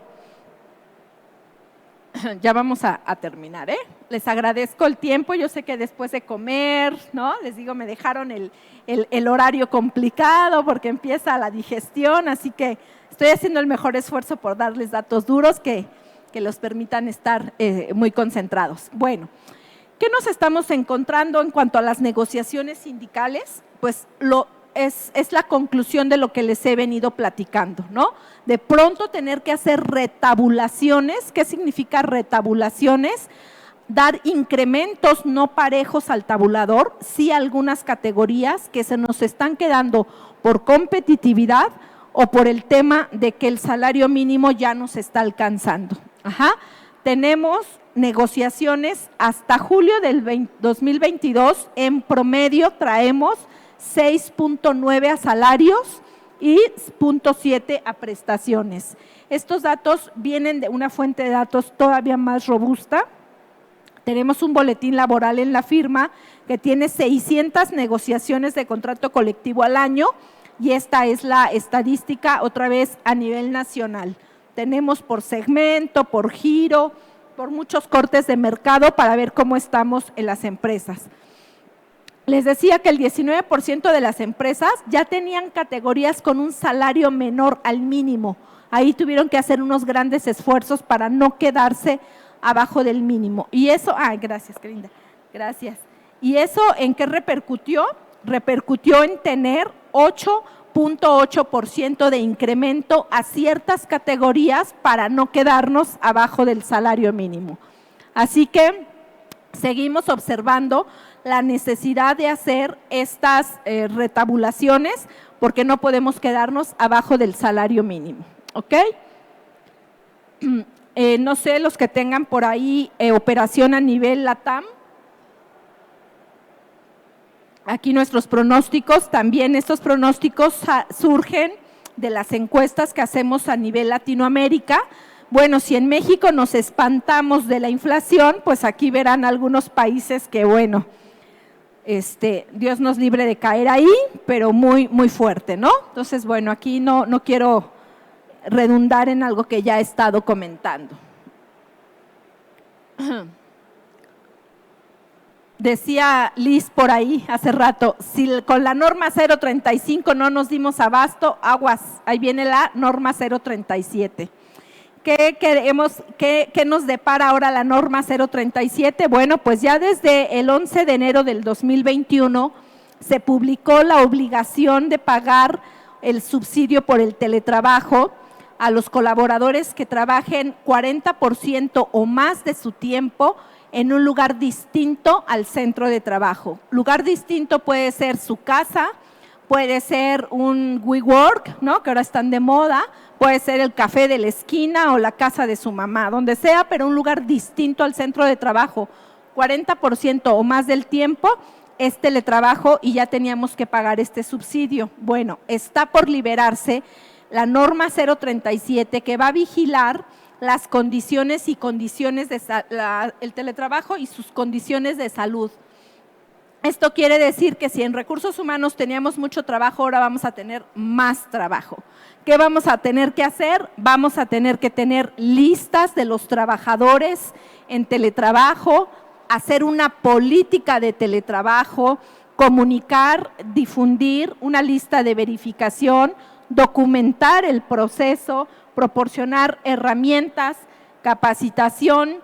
ya vamos a terminar, ¿eh? Les agradezco el tiempo, yo sé que después de comer, ¿no? Les digo, me dejaron el horario complicado porque empieza la digestión, así que estoy haciendo el mejor esfuerzo por darles datos duros que los permitan estar muy concentrados. Bueno, ¿qué nos estamos encontrando en cuanto a las negociaciones sindicales? Pues es la conclusión de lo que les he venido platicando, ¿no? De pronto tener que hacer retabulaciones. ¿Qué significa retabulaciones? dar incrementos no parejos al tabulador, sí algunas categorías que se nos están quedando por competitividad o por el tema de que el salario mínimo ya nos está alcanzando. Tenemos negociaciones hasta julio del 2022, en promedio traemos 6.9 a salarios y 0.7 a prestaciones. Estos datos vienen de una fuente de datos todavía más robusta. Tenemos un boletín laboral en la firma que tiene 600 negociaciones de contrato colectivo al año y esta es la estadística otra vez a nivel nacional. Tenemos por segmento, por giro, por muchos cortes de mercado para ver cómo estamos en las empresas. Les decía que el 19% de las empresas ya tenían categorías con un salario menor al mínimo. Ahí tuvieron que hacer unos grandes esfuerzos para no quedarse abajo del mínimo. Y eso, gracias, qué linda, gracias. ¿Y eso en qué repercutió? Repercutió en tener 8.8% de incremento a ciertas categorías para no quedarnos abajo del salario mínimo. Así que seguimos observando la necesidad de hacer estas retabulaciones porque no podemos quedarnos abajo del salario mínimo, ¿ok? No sé, los que tengan por ahí operación a nivel LATAM. Aquí nuestros pronósticos, también estos pronósticos surgen de las encuestas que hacemos a nivel Latinoamérica. Bueno, si en México nos espantamos de la inflación, pues aquí verán algunos países que, bueno, Dios nos libre de caer ahí, pero muy, muy fuerte, ¿no? Entonces, bueno, aquí no quiero redundar en algo que ya he estado comentando. Decía Liz por ahí hace rato, si con la norma 035 no nos dimos abasto, aguas, ahí viene la norma 037. ¿Qué nos depara ahora la norma 037? Bueno, pues ya desde el 11 de enero del 2021 se publicó la obligación de pagar el subsidio por el teletrabajo a los colaboradores que trabajen 40% o más de su tiempo en un lugar distinto al centro de trabajo. Lugar distinto puede ser su casa, puede ser un WeWork, ¿no?, que ahora están de moda, puede ser el café de la esquina o la casa de su mamá, donde sea, pero un lugar distinto al centro de trabajo. 40% o más del tiempo es teletrabajo y ya teníamos que pagar este subsidio. Bueno, está por liberarse la norma 037 que va a vigilar las condiciones y condiciones de el teletrabajo y sus condiciones de salud. Esto quiere decir que si en recursos humanos teníamos mucho trabajo, ahora vamos a tener más trabajo. ¿Qué vamos a tener que hacer? Vamos a tener que tener listas de los trabajadores en teletrabajo, hacer una política de teletrabajo, comunicar, difundir una lista de verificación, documentar el proceso, proporcionar herramientas, capacitación,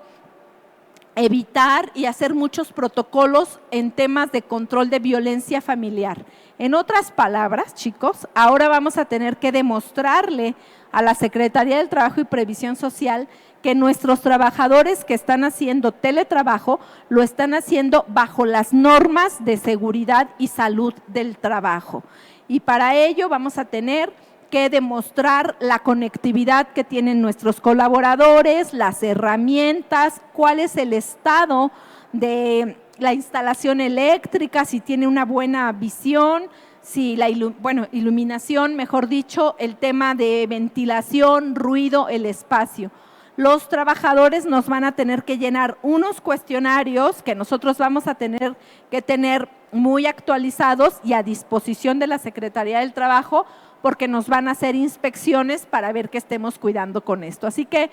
evitar y hacer muchos protocolos en temas de control de violencia familiar. En otras palabras, chicos, ahora vamos a tener que demostrarle a la Secretaría del Trabajo y Previsión Social que nuestros trabajadores que están haciendo teletrabajo lo están haciendo bajo las normas de seguridad y salud del trabajo. Y para ello vamos a tener que demostrar la conectividad que tienen nuestros colaboradores, las herramientas, cuál es el estado de la instalación eléctrica, si tiene una buena visión, si la iluminación, mejor dicho, el tema de ventilación, ruido, el espacio. Los trabajadores nos van a tener que llenar unos cuestionarios que nosotros vamos a tener que tener muy actualizados y a disposición de la Secretaría del Trabajo, porque nos van a hacer inspecciones para ver que estemos cuidando con esto. Así que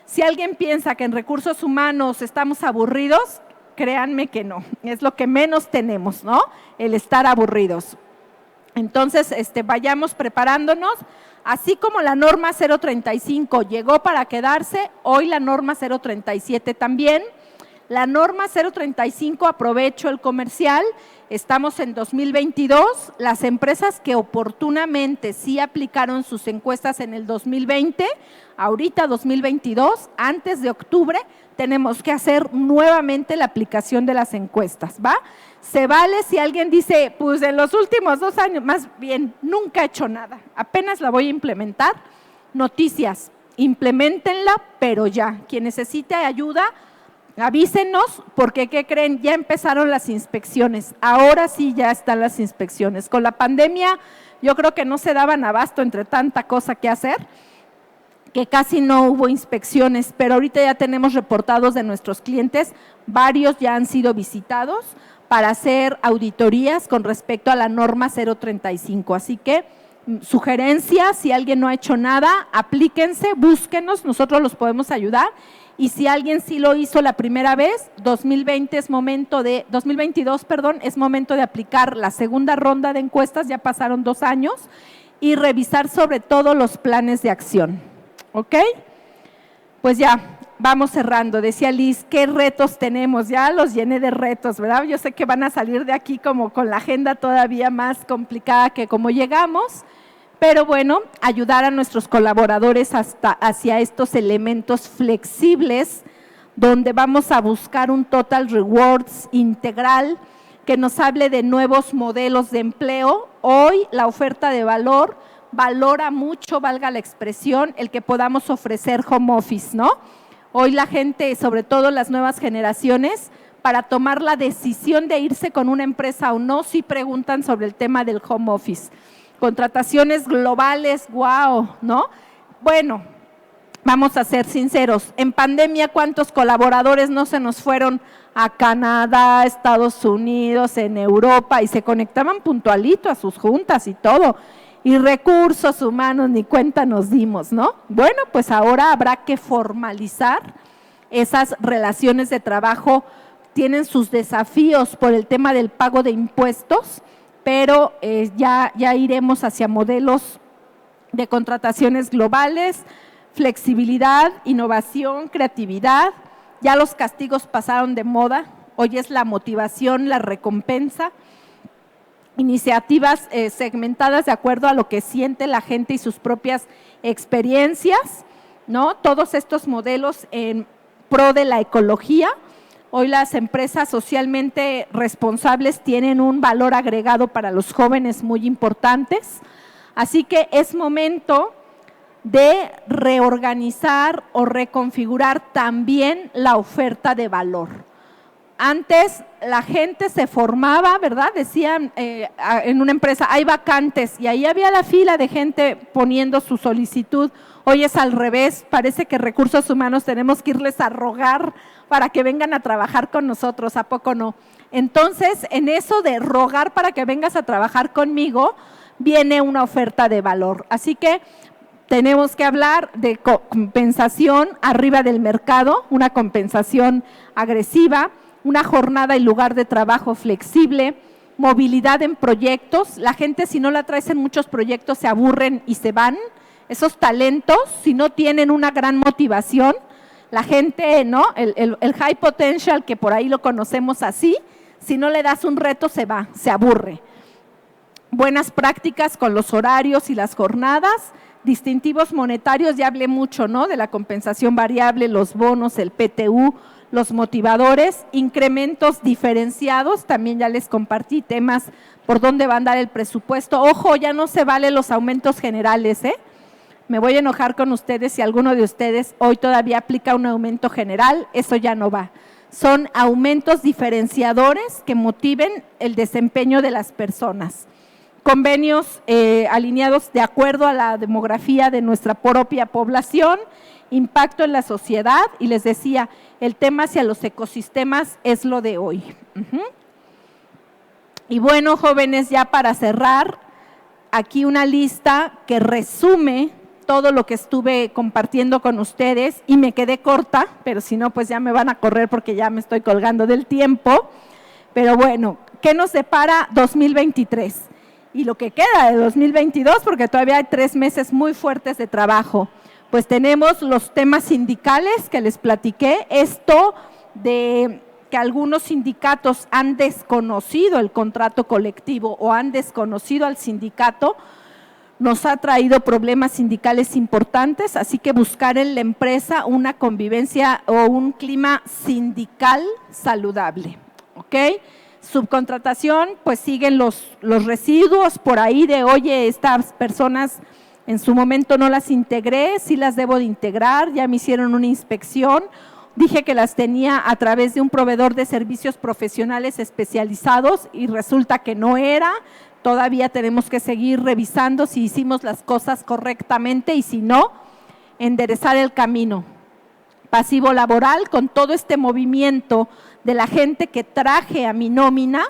si alguien piensa que en recursos humanos estamos aburridos, créanme que no, es lo que menos tenemos, ¿no?, el estar aburridos. Entonces, vayamos preparándonos, así como la norma 035 llegó para quedarse, hoy la norma 037 también. La norma 035, aprovecho el comercial, Estamos en 2022, las empresas que oportunamente sí aplicaron sus encuestas en el 2020, ahorita 2022, antes de octubre, tenemos que hacer nuevamente la aplicación de las encuestas, ¿va? Se vale si alguien dice, pues en los últimos 2 años, más bien, nunca he hecho nada, apenas la voy a implementar. Noticias, implementenla, pero ya. Quien necesite ayuda, avísenos, porque ¿qué creen? Ya empezaron las inspecciones, ahora sí ya están las inspecciones. Con la pandemia yo creo que no se daban abasto entre tanta cosa que hacer, que casi no hubo inspecciones, pero ahorita ya tenemos reportados de nuestros clientes, varios ya han sido visitados para hacer auditorías con respecto a la norma 035, así que sugerencia, si alguien no ha hecho nada, aplíquense, búsquenos, nosotros los podemos ayudar. Y si alguien sí lo hizo la primera vez, 2022 es momento de aplicar la segunda ronda de encuestas, ya pasaron 2 años, y revisar sobre todo los planes de acción. ¿Ok? Pues ya, vamos cerrando. Decía Liz, ¿qué retos tenemos? Ya los llené de retos, ¿verdad? Yo sé que van a salir de aquí como con la agenda todavía más complicada que como llegamos, pero bueno, ayudar a nuestros colaboradores hacia estos elementos flexibles, donde vamos a buscar un Total Rewards integral que nos hable de nuevos modelos de empleo. Hoy la oferta de valor valora mucho, valga la expresión, el que podamos ofrecer home office, ¿no? Hoy la gente, sobre todo las nuevas generaciones, para tomar la decisión de irse con una empresa o no, sí preguntan sobre el tema del home office. Contrataciones globales, wow, ¿no? Bueno, vamos a ser sinceros, en pandemia, ¿cuántos colaboradores no se nos fueron a Canadá, Estados Unidos, en Europa y se conectaban puntualito a sus juntas y todo? Y recursos humanos, ni cuenta nos dimos, ¿no? Bueno, pues ahora habrá que formalizar esas relaciones de trabajo, tienen sus desafíos por el tema del pago de impuestos, pero ya iremos hacia modelos de contrataciones globales, flexibilidad, innovación, creatividad. Ya los castigos pasaron de moda, hoy es la motivación, la recompensa, iniciativas segmentadas de acuerdo a lo que siente la gente y sus propias experiencias, ¿no? Todos estos modelos en pro de la ecología. Hoy las empresas socialmente responsables tienen un valor agregado para los jóvenes muy importantes, así que es momento de reorganizar o reconfigurar también la oferta de valor. Antes la gente se formaba, ¿verdad? Decían en una empresa, hay vacantes, y ahí había la fila de gente poniendo su solicitud. Hoy es al revés, parece que recursos humanos tenemos que irles a rogar para que vengan a trabajar con nosotros, ¿a poco no? Entonces, en eso de rogar para que vengas a trabajar conmigo, viene una oferta de valor. Así que tenemos que hablar de compensación arriba del mercado, una compensación agresiva, una jornada y lugar de trabajo flexible, movilidad en proyectos. La gente, si no la traes en muchos proyectos, se aburren y se van. Esos talentos, si no tienen una gran motivación, la gente, ¿no? El high potential, que por ahí lo conocemos así, si no le das un reto, se va, se aburre. Buenas prácticas con los horarios y las jornadas, distintivos monetarios, ya hablé mucho, ¿no? De la compensación variable, los bonos, el PTU, los motivadores, incrementos diferenciados, también ya les compartí temas por dónde va a andar el presupuesto. Ojo, ya no se valen los aumentos generales, ¿eh? Me voy a enojar con ustedes si alguno de ustedes hoy todavía aplica un aumento general, eso ya no va. Son aumentos diferenciadores que motiven el desempeño de las personas. Convenios alineados de acuerdo a la demografía de nuestra propia población, impacto en la sociedad, y les decía, el tema hacia los ecosistemas es lo de hoy. Y bueno, jóvenes, ya para cerrar, aquí una lista que resume todo lo que estuve compartiendo con ustedes, y me quedé corta, pero si no, pues ya me van a correr porque ya me estoy colgando del tiempo. Pero bueno, ¿qué nos depara 2023? Y lo que queda de 2022, porque todavía hay 3 meses muy fuertes de trabajo. Pues tenemos los temas sindicales que les platiqué, esto de que que algunos sindicatos han desconocido el contrato colectivo o han desconocido al sindicato, nos ha traído problemas sindicales importantes, así que buscar en la empresa una convivencia o un clima sindical saludable, ¿ok? Subcontratación, pues siguen los residuos por ahí de, oye, estas personas en su momento no las integré, sí las debo de integrar, ya me hicieron una inspección, dije que las tenía a través de un proveedor de servicios profesionales especializados y resulta que no era. Todavía tenemos que seguir revisando si hicimos las cosas correctamente y si no, enderezar el camino. Pasivo laboral, con todo este movimiento de la gente que traje a mi nómina,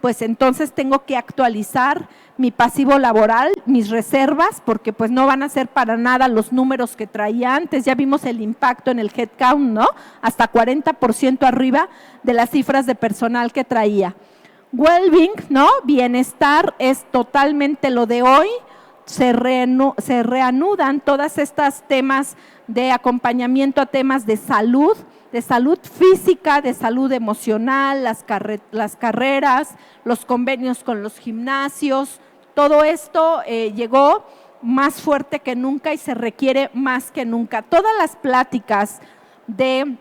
pues entonces tengo que actualizar mi pasivo laboral, mis reservas, porque pues no van a ser para nada los números que traía antes. Ya vimos el impacto en el headcount, ¿no? Hasta 40% arriba de las cifras de personal que traía. Wellbeing, ¿no? Bienestar es totalmente lo de hoy. Se reanudan todas estas temas de acompañamiento a temas de salud física, de salud emocional, las carreras, los convenios con los gimnasios. Todo esto llegó más fuerte que nunca y se requiere más que nunca. Todas las pláticas de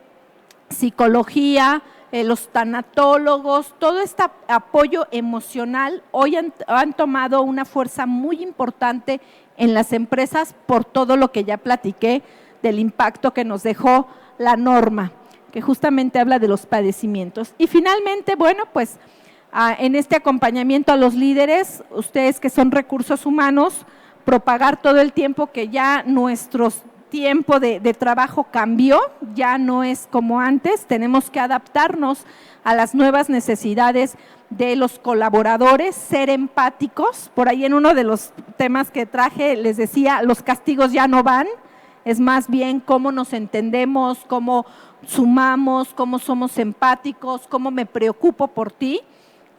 psicología, los tanatólogos, todo este apoyo emocional hoy han tomado una fuerza muy importante en las empresas por todo lo que ya platiqué del impacto que nos dejó la norma, que justamente habla de los padecimientos. Y finalmente, bueno, pues en este acompañamiento a los líderes, ustedes que son recursos humanos, propagar todo el tiempo que ya nuestro tiempo de trabajo cambió, ya no es como antes, tenemos que adaptarnos a las nuevas necesidades de los colaboradores, ser empáticos. Por ahí en uno de los temas que traje les decía, los castigos ya no van, es más bien cómo nos entendemos, cómo sumamos, cómo somos empáticos, cómo me preocupo por ti,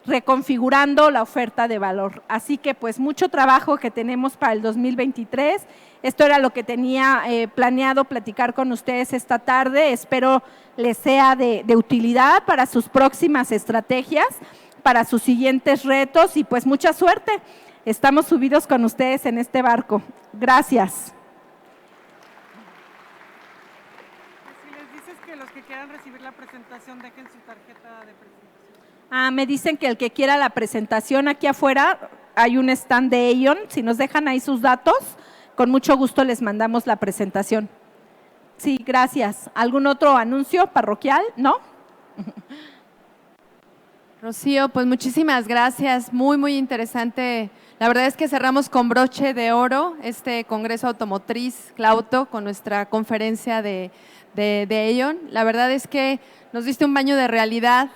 reconfigurando la oferta de valor. Así que pues mucho trabajo que tenemos para el 2023. Esto era lo que tenía planeado platicar con ustedes esta tarde. Espero les sea de utilidad para sus próximas estrategias, para sus siguientes retos y pues mucha suerte. Estamos subidos con ustedes en este barco. Gracias. Si les dices que los que quieran recibir la presentación dejen su tarjeta de presentación. Me dicen que el que quiera la presentación aquí afuera, hay un stand de Aon, si nos dejan ahí sus datos, con mucho gusto les mandamos la presentación. Sí, gracias. ¿Algún otro anuncio parroquial? ¿No? Rocío, pues muchísimas gracias, muy interesante. La verdad es que cerramos con broche de oro este Congreso Automotriz Clauto con nuestra conferencia de Aon. La verdad es que nos diste un baño de realidad.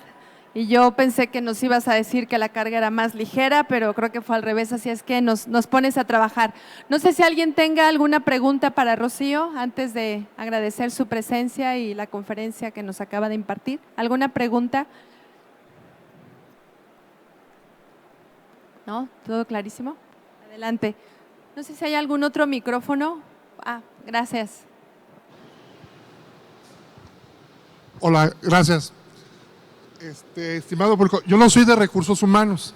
Y yo pensé que nos ibas a decir que la carga era más ligera, pero creo que fue al revés, así es que nos pones a trabajar. No sé si alguien tenga alguna pregunta para Rocío antes de agradecer su presencia y la conferencia que nos acaba de impartir. ¿Alguna pregunta? ¿No? ¿Todo clarísimo? Adelante. No sé si hay algún otro micrófono. Gracias. Hola, gracias. Estimado público, yo no soy de recursos humanos,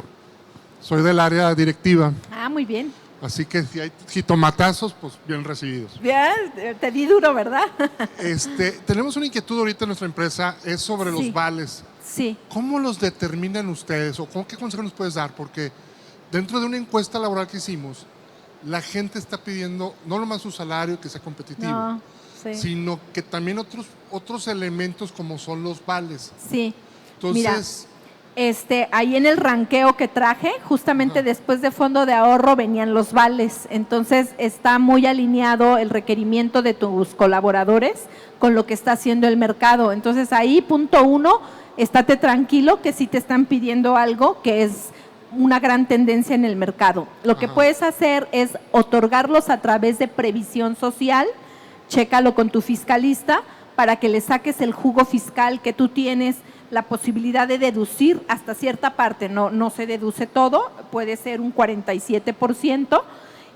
soy del área directiva. Muy bien. Así que si hay jitomatazos, pues bien recibidos. Bien, te di duro, ¿verdad? Tenemos una inquietud ahorita en nuestra empresa, es sobre los vales. Sí. ¿Cómo los determinan ustedes o qué consejo nos puedes dar? Porque dentro de una encuesta laboral que hicimos, la gente está pidiendo no nomás su salario, que sea competitivo, sino que también otros elementos como son los vales. Sí. Entonces, mira, ahí en el ranqueo que traje, justamente después de fondo de ahorro venían los vales. Entonces está muy alineado el requerimiento de tus colaboradores con lo que está haciendo el mercado. Entonces ahí, punto 1, estate tranquilo que sí te están pidiendo algo que es una gran tendencia en el mercado. Lo que puedes hacer es otorgarlos a través de previsión social, chécalo con tu fiscalista para que le saques el jugo fiscal que tú tienes, la posibilidad de deducir hasta cierta parte, no se deduce todo, puede ser un 47%,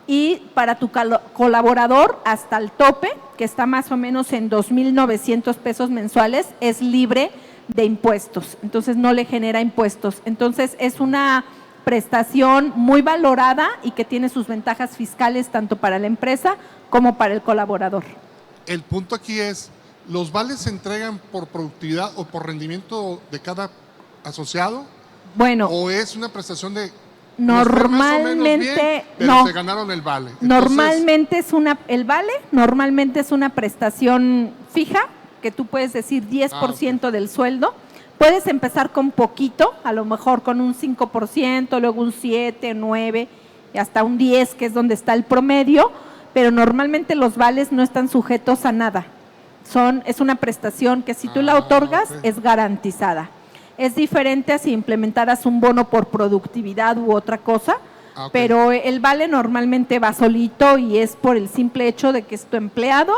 y para tu colaborador hasta el tope, que está más o menos en 2,900 pesos mensuales, es libre de impuestos, entonces no le genera impuestos. Entonces es una prestación muy valorada y que tiene sus ventajas fiscales tanto para la empresa como para el colaborador. El punto aquí es, ¿los vales se entregan por productividad o por rendimiento de cada asociado? Bueno, ¿O es una prestación de normalmente bien, pero no, se ganaron el vale? Entonces, normalmente el vale normalmente es una prestación fija que tú puedes decir 10% del sueldo. Puedes empezar con poquito, a lo mejor con un 5%, luego un 7, 9 y hasta un 10, que es donde está el promedio, pero normalmente los vales no están sujetos a nada. Es una prestación que si tú la otorgas es garantizada. Es diferente a si implementaras un bono por productividad u otra cosa, pero el vale normalmente va solito y es por el simple hecho de que es tu empleado,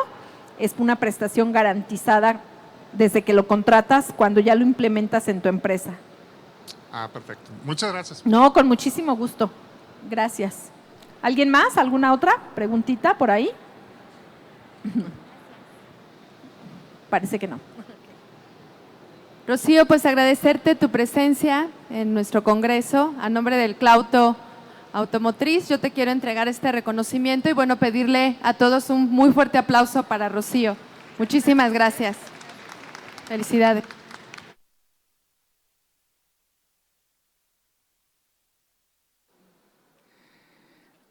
es una prestación garantizada desde que lo contratas, cuando ya lo implementas en tu empresa. Perfecto. Muchas gracias. No, con muchísimo gusto. Gracias. ¿Alguien más? ¿Alguna otra preguntita por ahí? Parece que no. Rocío, pues agradecerte tu presencia en nuestro congreso. A nombre del Clauto Automotriz, yo te quiero entregar este reconocimiento y bueno, pedirle a todos un muy fuerte aplauso para Rocío. Muchísimas gracias. Felicidades.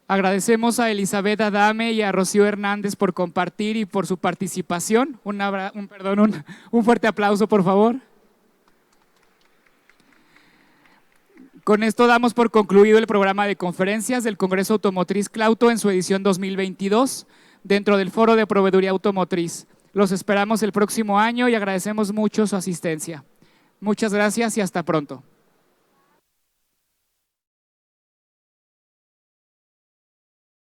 Agradecemos a Elizabeth Adame y a Rocío Hernández por compartir y por su participación. Un fuerte aplauso, por favor. Con esto damos por concluido el programa de conferencias del Congreso Automotriz Clauto en su edición 2022 dentro del Foro de Proveeduría Automotriz. Los esperamos el próximo año y agradecemos mucho su asistencia. Muchas gracias y hasta pronto.